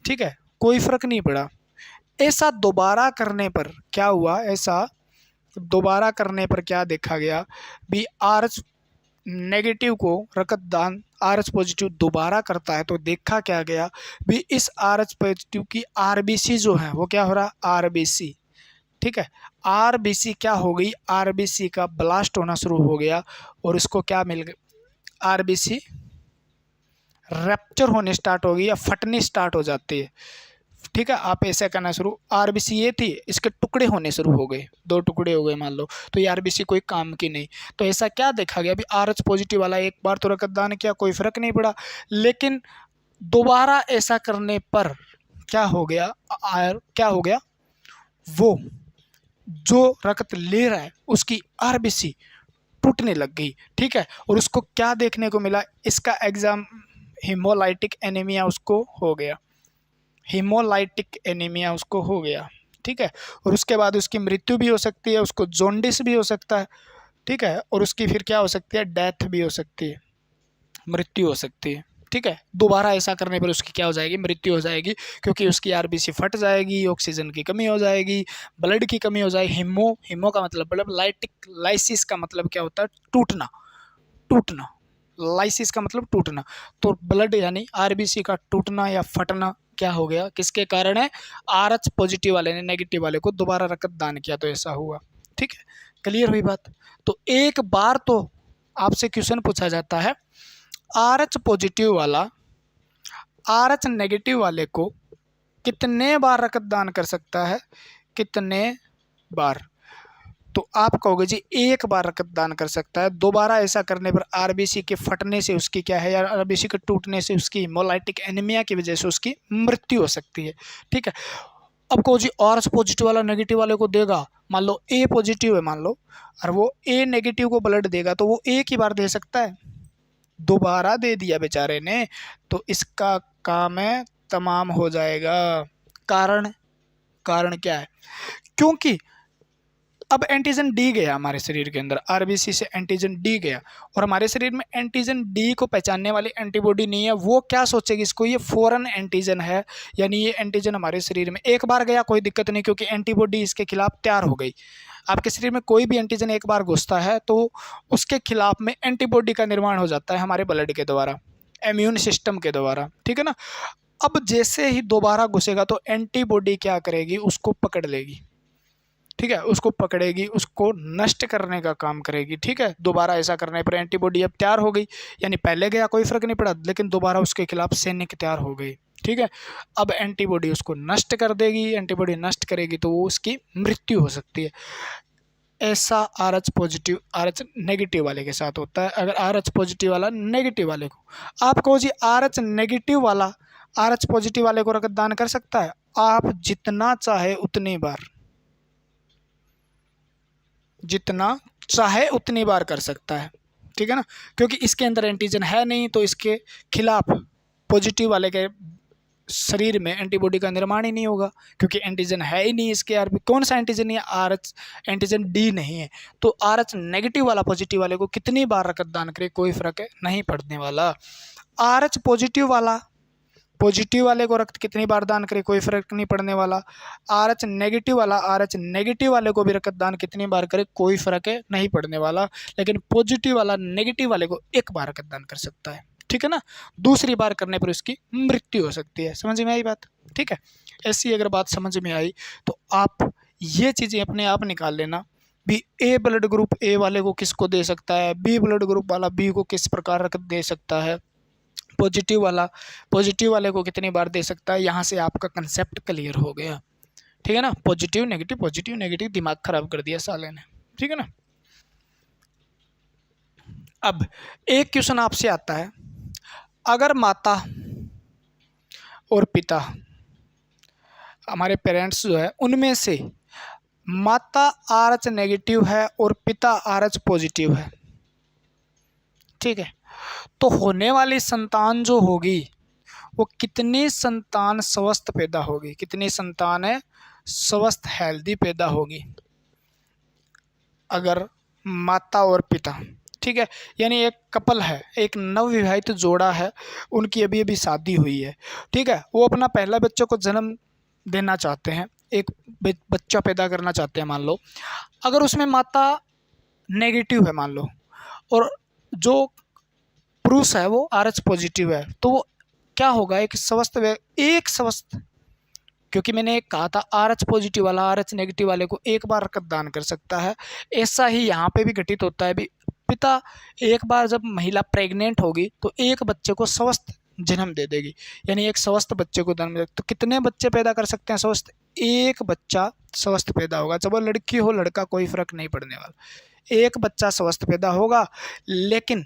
ठीक है, कोई फर्क नहीं पड़ा। ऐसा दोबारा करने पर क्या हुआ, ऐसा दोबारा करने पर क्या देखा गया भी RH नेगेटिव को रक्त दान RH पॉजिटिव दोबारा करता है तो देखा क्या गया भी इस RH पॉजिटिव की आरबीसी जो है वो क्या हो रहा, आरबीसी। ठीक है, आरबीसी क्या हो गई, आरबीसी का ब्लास्ट होना शुरू हो गया और इसको क्या मिल गया, आरबीसी रैप्चर होने स्टार्ट होगी या फटनी स्टार्ट हो जाती है। ठीक है, आप ऐसा करना शुरू, आरबीसी ये थी, इसके टुकड़े होने शुरू हो गए, 2 टुकड़े हो गए मान लो, तो ये आरबीसी कोई काम की नहीं। तो ऐसा क्या देखा गया, अभी आरएच पॉजिटिव वाला एक बार तो रक्तदान किया, कोई फर्क नहीं पड़ा, लेकिन दोबारा ऐसा करने पर क्या हो गया, क्या हो गया, वो जो रक्त ले रहा है उसकी आरबीसी टूटने लग गई। ठीक है, और उसको क्या देखने को मिला, इसका एग्जाम हीमोलाइटिक एनीमिया उसको हो गया, हीमोलाइटिक एनीमिया उसको हो गया। ठीक है, और उसके बाद उसकी मृत्यु भी हो सकती है, उसको जोंडिस भी हो सकता है। ठीक है, और उसकी फिर क्या हो सकती है, डेथ भी हो सकती है, मृत्यु हो सकती है। ठीक है, दोबारा ऐसा करने पर उसकी क्या हो जाएगी, मृत्यु हो जाएगी, क्योंकि उसकी आरबीसी फट जाएगी, ऑक्सीजन की कमी हो जाएगी, ब्लड की कमी हो जाएगी। हीमो का मतलब ब्लड, लाइसिस का मतलब क्या होता है, टूटना, टूटना, लाइसिस का मतलब टूटना। तो ब्लड यानी आरबीसी का टूटना या फटना क्या हो गया, किसके कारण है, आरएच पॉजिटिव वाले ने नेगेटिव वाले को दोबारा रक्त दान किया तो ऐसा हुआ। ठीक है, क्लियर हुई बात। तो एक बार तो आपसे क्वेश्चन पूछा जाता है, आरएच पॉजिटिव वाला आरएच नेगेटिव वाले को कितने बार रक्त दान कर सकता है, कितने बार, तो आप कहोगे जी एक बार रक्तदान कर सकता है। दोबारा ऐसा करने पर आरबीसी के फटने से उसकी क्या है, या आरबीसी के टूटने से उसकी हीमोलाइटिक एनीमिया की वजह से उसकी मृत्यु हो सकती है। ठीक है, अब कहो जी और पॉजिटिव वाला नेगेटिव वाले को देगा, मान लो ए पॉजिटिव है मान लो, और वो ए नेगेटिव को ब्लड देगा, तो वो एक ही बार दे सकता है, दोबारा दे दिया बेचारे ने, तो इसका काम है तमाम हो जाएगा। कारण क्या है, क्योंकि अब एंटीजन डी गया हमारे शरीर के अंदर, आरबीसी से एंटीजन डी गया, और हमारे शरीर में एंटीजन डी को पहचानने वाली एंटीबॉडी नहीं है। वो क्या सोचेगी, इसको ये फॉरेन एंटीजन है, यानी ये एंटीजन हमारे शरीर में एक बार गया कोई दिक्कत नहीं, क्योंकि एंटीबॉडी इसके खिलाफ तैयार हो गई। आपके शरीर में कोई भी एंटीजन एक बार घुसता है तो उसके खिलाफ में एंटीबॉडी का निर्माण हो जाता है हमारे ब्लड के द्वारा, इम्यून सिस्टम के द्वारा। ठीक है ना, अब जैसे ही दोबारा घुसेगा तो एंटीबॉडी क्या करेगी, उसको पकड़ लेगी। ठीक है, उसको पकड़ेगी, उसको नष्ट करने का काम करेगी। ठीक है, दोबारा ऐसा करने पर एंटीबॉडी अब तैयार हो गई, यानी पहले गया कोई फर्क नहीं पड़ा, लेकिन दोबारा उसके खिलाफ सैनिक तैयार हो गई। ठीक है, अब एंटीबॉडी उसको नष्ट कर देगी, एंटीबॉडी नष्ट करेगी तो वो उसकी मृत्यु हो सकती है। ऐसा आरएच पॉजिटिव आरएच नेगेटिव वाले के साथ होता है। अगर आरएच पॉजिटिव वाला नेगेटिव वाले को, आप कहो जी आरएच नेगेटिव वाला आरएच पॉजिटिव वाले को रक्तदान कर सकता है, आप जितना चाहे उतनी बार, जितना चाहे उतनी बार कर सकता है। ठीक है ना, क्योंकि इसके अंदर एंटीजन है नहीं, तो इसके खिलाफ पॉजिटिव वाले के शरीर में एंटीबॉडी का निर्माण ही नहीं होगा, क्योंकि एंटीजन है ही नहीं इसके। आर कौन सा एंटीजन है, आरएच एंटीजन डी नहीं है, तो आरएच नेगेटिव वाला पॉजिटिव वाले को कितनी बार रक्तदान करे कोई फर्क नहीं पड़ने वाला। आरएच पॉजिटिव वाला पॉजिटिव वाले को रक्त कितनी बार दान करे कोई फर्क नहीं पड़ने वाला। आरएच नेगेटिव वाले को भी रक्त दान कितनी बार करे कोई फर्क नहीं पड़ने वाला, लेकिन पॉजिटिव वाला नेगेटिव वाले को एक बार रक्त दान कर सकता है। ठीक है ना, दूसरी बार करने पर उसकी मृत्यु हो सकती है। समझ में आई बात। ठीक है, ऐसी अगर बात समझ में आई तो आप ये चीज़ें अपने आप निकाल लेना भी, ए ब्लड ग्रुप ए वाले को किसको दे सकता है, बी ब्लड ग्रुप वाला बी को किस प्रकार रक्त दे सकता है, पॉजिटिव वाले को कितनी बार दे सकता है। यहाँ से आपका कंसेप्ट क्लियर हो गया। ठीक है ना, पॉजिटिव नेगेटिव दिमाग खराब कर दिया साले ने। ठीक है ना, अब एक क्वेश्चन आपसे आता है, अगर माता और पिता हमारे पेरेंट्स जो है उनमें से माता आरएच नेगेटिव है और पिता आरएच पॉजिटिव है, ठीक है, तो होने वाली संतान जो होगी वो कितनी संतान स्वस्थ पैदा होगी, कितनी संतान है स्वस्थ हेल्दी पैदा होगी अगर माता और पिता। ठीक है, यानी एक कपल है, एक नवविवाहित जोड़ा है, उनकी अभी अभी शादी हुई है। ठीक है, वो अपना पहला बच्चों को जन्म देना चाहते हैं, एक बच्चा पैदा करना चाहते हैं मान लो। अगर उसमें माता नेगेटिव है मान लो, और जो पुरुष है वो आरएच पॉजिटिव है, तो वो क्या होगा, एक स्वस्थ, क्योंकि मैंने एक कहा था आरएच पॉजिटिव वाला आरएच नेगेटिव वाले को एक बार रक्त दान कर सकता है। ऐसा ही यहाँ पे भी घटित होता है भी, पिता एक बार जब महिला प्रेग्नेंट होगी तो एक बच्चे को स्वस्थ जन्म दे देगी, यानी एक स्वस्थ बच्चे को जन्म दे। तो कितने बच्चे पैदा कर सकते हैं स्वस्थ? एक बच्चा स्वस्थ पैदा होगा, चाहे वो लड़की हो लड़का, कोई फर्क नहीं पड़ने वाला, एक बच्चा स्वस्थ पैदा होगा। लेकिन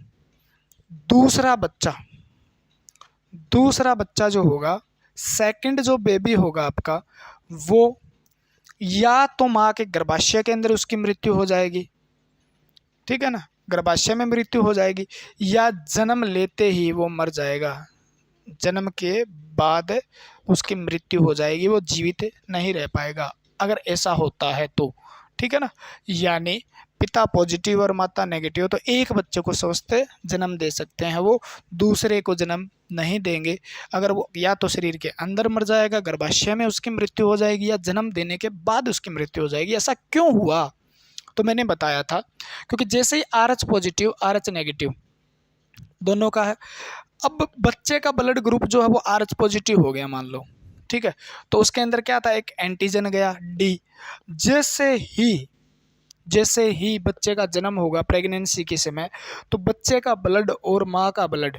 दूसरा बच्चा जो होगा, सेकंड जो बेबी होगा आपका, वो या तो माँ के गर्भाशय के अंदर उसकी मृत्यु हो जाएगी, ठीक है ना, गर्भाशय में मृत्यु हो जाएगी, या जन्म लेते ही वो मर जाएगा, जन्म के बाद उसकी मृत्यु हो जाएगी, वो जीवित नहीं रह पाएगा अगर ऐसा होता है तो, ठीक है ना। यानी पिता पॉजिटिव और माता नेगेटिव, तो एक बच्चे को स्वस्थ जन्म दे सकते हैं, वो दूसरे को जन्म नहीं देंगे। अगर वो या तो शरीर के अंदर मर जाएगा, गर्भाशय में उसकी मृत्यु हो जाएगी, या जन्म देने के बाद उसकी मृत्यु हो जाएगी। ऐसा क्यों हुआ? तो मैंने बताया था, क्योंकि जैसे ही RH पॉजिटिव RH नेगेटिव दोनों का है, अब बच्चे का ब्लड ग्रुप जो है वो RH पॉजिटिव हो गया मान लो, ठीक है, तो उसके अंदर क्या था, एक एंटीजन गया D। जैसे ही बच्चे का जन्म होगा प्रेगनेंसी के समय, तो बच्चे का ब्लड और माँ का ब्लड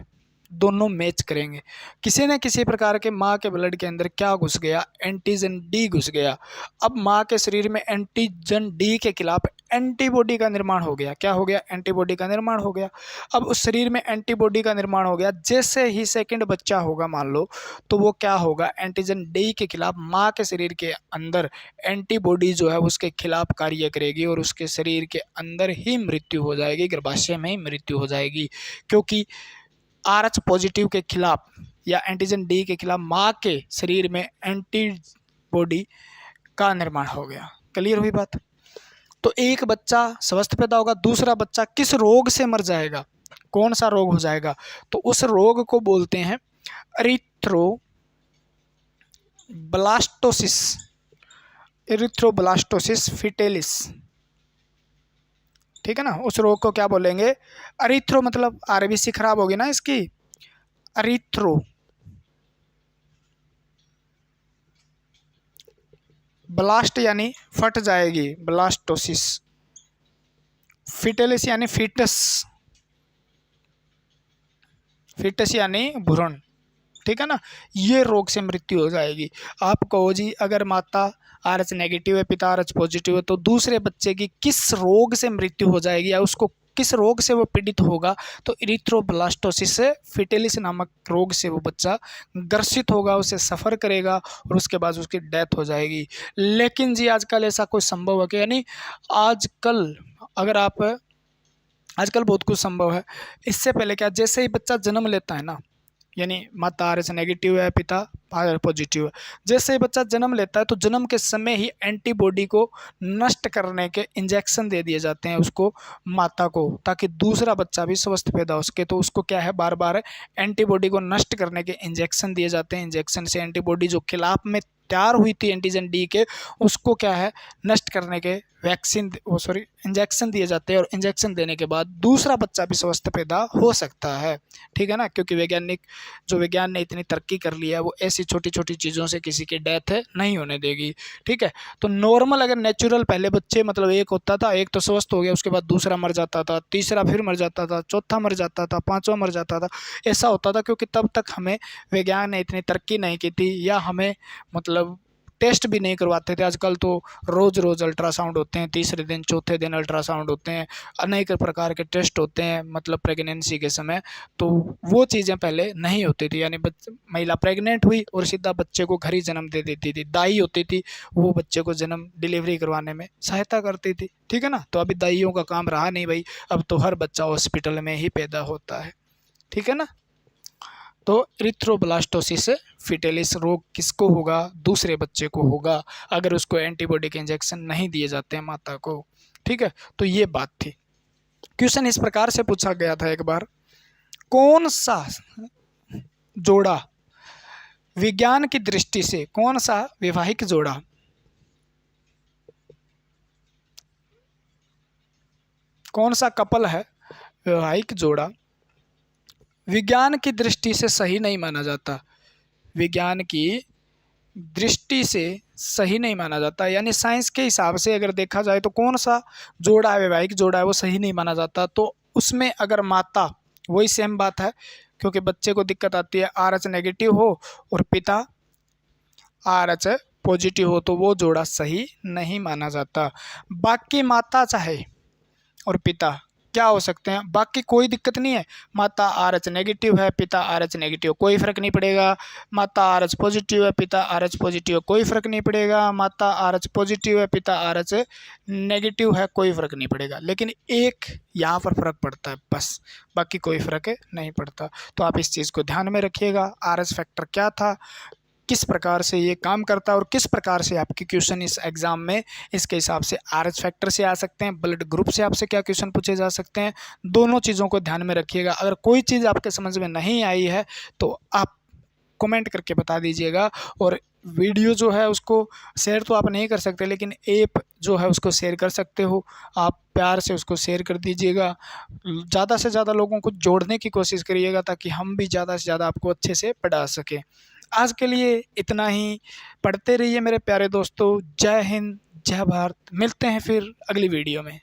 दोनों मैच करेंगे। किसी न किसी प्रकार के माँ के ब्लड के अंदर क्या घुस गया, एंटीजन D घुस गया। अब माँ के शरीर में एंटीजन D के खिलाफ एंटीबॉडी का निर्माण हो गया। क्या हो गया? एंटीबॉडी का निर्माण हो गया। अब उस शरीर में एंटीबॉडी का निर्माण हो गया, जैसे ही सेकंड बच्चा होगा मान लो, तो वो क्या होगा, एंटीजन D के खिलाफ माँ के शरीर के अंदर एंटीबॉडी जो है उसके खिलाफ कार्य करेगी और उसके शरीर के अंदर ही मृत्यु हो जाएगी, गर्भाशय में ही मृत्यु हो जाएगी। क्योंकि RH पॉजिटिव के खिलाफ या एंटीजन D के खिलाफ माँ के शरीर में एंटीबॉडी का निर्माण हो गया। क्लियर हुई बात? तो एक बच्चा स्वस्थ पैदा होगा, दूसरा बच्चा किस रोग से मर जाएगा, कौन सा रोग हो जाएगा, तो उस रोग को बोलते हैं इरिथ्रोब्लास्टोसिस फिटेलिस, ठीक है ना। उस रोग को क्या बोलेंगे? अरिथ्रो, मतलब RBC खराब होगी ना इसकी, अरिथ्रो ब्लास्ट यानी फट जाएगी, ब्लास्टोसिस, फिटेलिस यानी फिटस यानी भ्रूण, ठीक है ना। ये रोग से मृत्यु हो जाएगी। आप कहो जी अगर माता RH नेगेटिव है, पिता RH पॉजिटिव है, तो दूसरे बच्चे की किस रोग से मृत्यु हो जाएगी या उसको किस रोग से वो पीड़ित होगा? तो इरिथ्रोब्लास्टोसिस फिटेलिस नामक रोग से वो बच्चा ग्रसित होगा, उसे सफ़र करेगा और उसके बाद उसकी डेथ हो जाएगी। लेकिन जी आजकल ऐसा कोई संभव है कि, यानी आजकल बहुत कुछ संभव है। इससे पहले क्या, जैसे ही बच्चा जन्म लेता है ना, यानी माता RH नेगेटिव है, पिता RH पॉजिटिव है, जैसे ही बच्चा जन्म लेता है तो जन्म के समय ही एंटीबॉडी को नष्ट करने के इंजेक्शन दे दिए जाते हैं उसको, माता को, ताकि दूसरा बच्चा भी स्वस्थ पैदा हो सके। तो उसको क्या है, बार बार एंटीबॉडी को नष्ट करने के इंजेक्शन दिए जाते हैं। इंजेक्शन से एंटीबॉडी जो खिलाफ में तैयार हुई थी एंटीजन D के, उसको क्या है, नष्ट करने के इंजेक्शन दिए जाते हैं, और इंजेक्शन देने के बाद दूसरा बच्चा भी स्वस्थ पैदा हो सकता है, ठीक है ना। क्योंकि विज्ञान ने इतनी तरक्की कर लिया है, वो ऐसी छोटी छोटी चीज़ों से किसी की डेथ नहीं होने देगी, ठीक है। तो नॉर्मल अगर नेचुरल पहले बच्चे मतलब एक होता था, एक तो स्वस्थ हो गया, उसके बाद दूसरा मर जाता था, तीसरा फिर मर जाता था, चौथा मर जाता था, पाँचवा मर जाता था, ऐसा होता था। क्योंकि तब तक हमें विज्ञान ने इतनी तरक्की नहीं की थी, या हमें मतलब टेस्ट भी नहीं करवाते थे। आजकल तो रोज़ रोज़ अल्ट्रासाउंड होते हैं, तीसरे दिन चौथे दिन अल्ट्रासाउंड होते हैं, अनेक प्रकार के टेस्ट होते हैं मतलब प्रेगनेंसी के समय। तो वो चीज़ें पहले नहीं होती थी, यानी महिला प्रेग्नेंट हुई और सीधा बच्चे को घर ही जन्म दे देती थी। दाई होती थी, वो बच्चे को डिलीवरी करवाने में सहायता करती थी, ठीक है ना। तो अभी दाइयों का काम रहा नहीं भाई, अब तो हर बच्चा हॉस्पिटल में ही पैदा होता है, ठीक है ना। तो इरिथ्रोब्लास्टोसिस फिटेलिस रोग किसको होगा? दूसरे बच्चे को होगा, अगर उसको एंटीबॉडी के इंजेक्शन नहीं दिए जाते हैं माता को, ठीक है। तो ये बात थी। क्वेश्चन इस प्रकार से पूछा गया था एक बार, कौन सा जोड़ा विज्ञान की दृष्टि से, कौन सा वैवाहिक जोड़ा कौन सा कपल है, वैवाहिक जोड़ा विज्ञान की दृष्टि से सही नहीं माना जाता? विज्ञान की दृष्टि से सही नहीं माना जाता, यानी साइंस के हिसाब से अगर देखा जाए तो कौन सा जोड़ा है, वैवाहिक जोड़ा है, वो सही नहीं माना जाता। तो उसमें अगर माता, वही सेम बात है, क्योंकि बच्चे को दिक्कत आती है RH नेगेटिव हो और पिता RH पॉजिटिव हो, तो वो जोड़ा सही नहीं माना जाता। बाकी माता चाहे और पिता क्या हो सकते हैं, बाकी कोई दिक्कत नहीं है। माता RH नेगेटिव है, पिता RH नेगेटिव, कोई फर्क नहीं पड़ेगा। माता RH पॉजिटिव है, पिता RH पॉजिटिव, कोई फर्क नहीं पड़ेगा। माता RH पॉजिटिव है, पिता RH नेगेटिव है, कोई फर्क नहीं पड़ेगा। लेकिन एक यहाँ पर फर्क पड़ता है बस, बाकी कोई फर्क नहीं पड़ता। तो आप इस चीज़ को ध्यान में रखिएगा। RH फैक्टर क्या था, किस प्रकार से ये काम करता है और किस प्रकार से आपके क्वेश्चन इस एग्जाम में इसके हिसाब से RH फैक्टर से आ सकते हैं, ब्लड ग्रुप से आपसे क्या क्वेश्चन पूछे जा सकते हैं, दोनों चीज़ों को ध्यान में रखिएगा। अगर कोई चीज़ आपके समझ में नहीं आई है तो आप कमेंट करके बता दीजिएगा। और वीडियो जो है उसको शेयर तो आप नहीं कर सकते, लेकिन ऐप जो है उसको शेयर कर सकते हो। आप प्यार से उसको शेयर कर दीजिएगा, ज़्यादा से ज़्यादा लोगों को जोड़ने की कोशिश करिएगा, ताकि हम भी ज़्यादा से ज़्यादा आपको अच्छे से पढ़ा सकें। आज के लिए इतना ही। पढ़ते रहिए मेरे प्यारे दोस्तों। जय हिंद, जय भारत। मिलते हैं फिर अगली वीडियो में।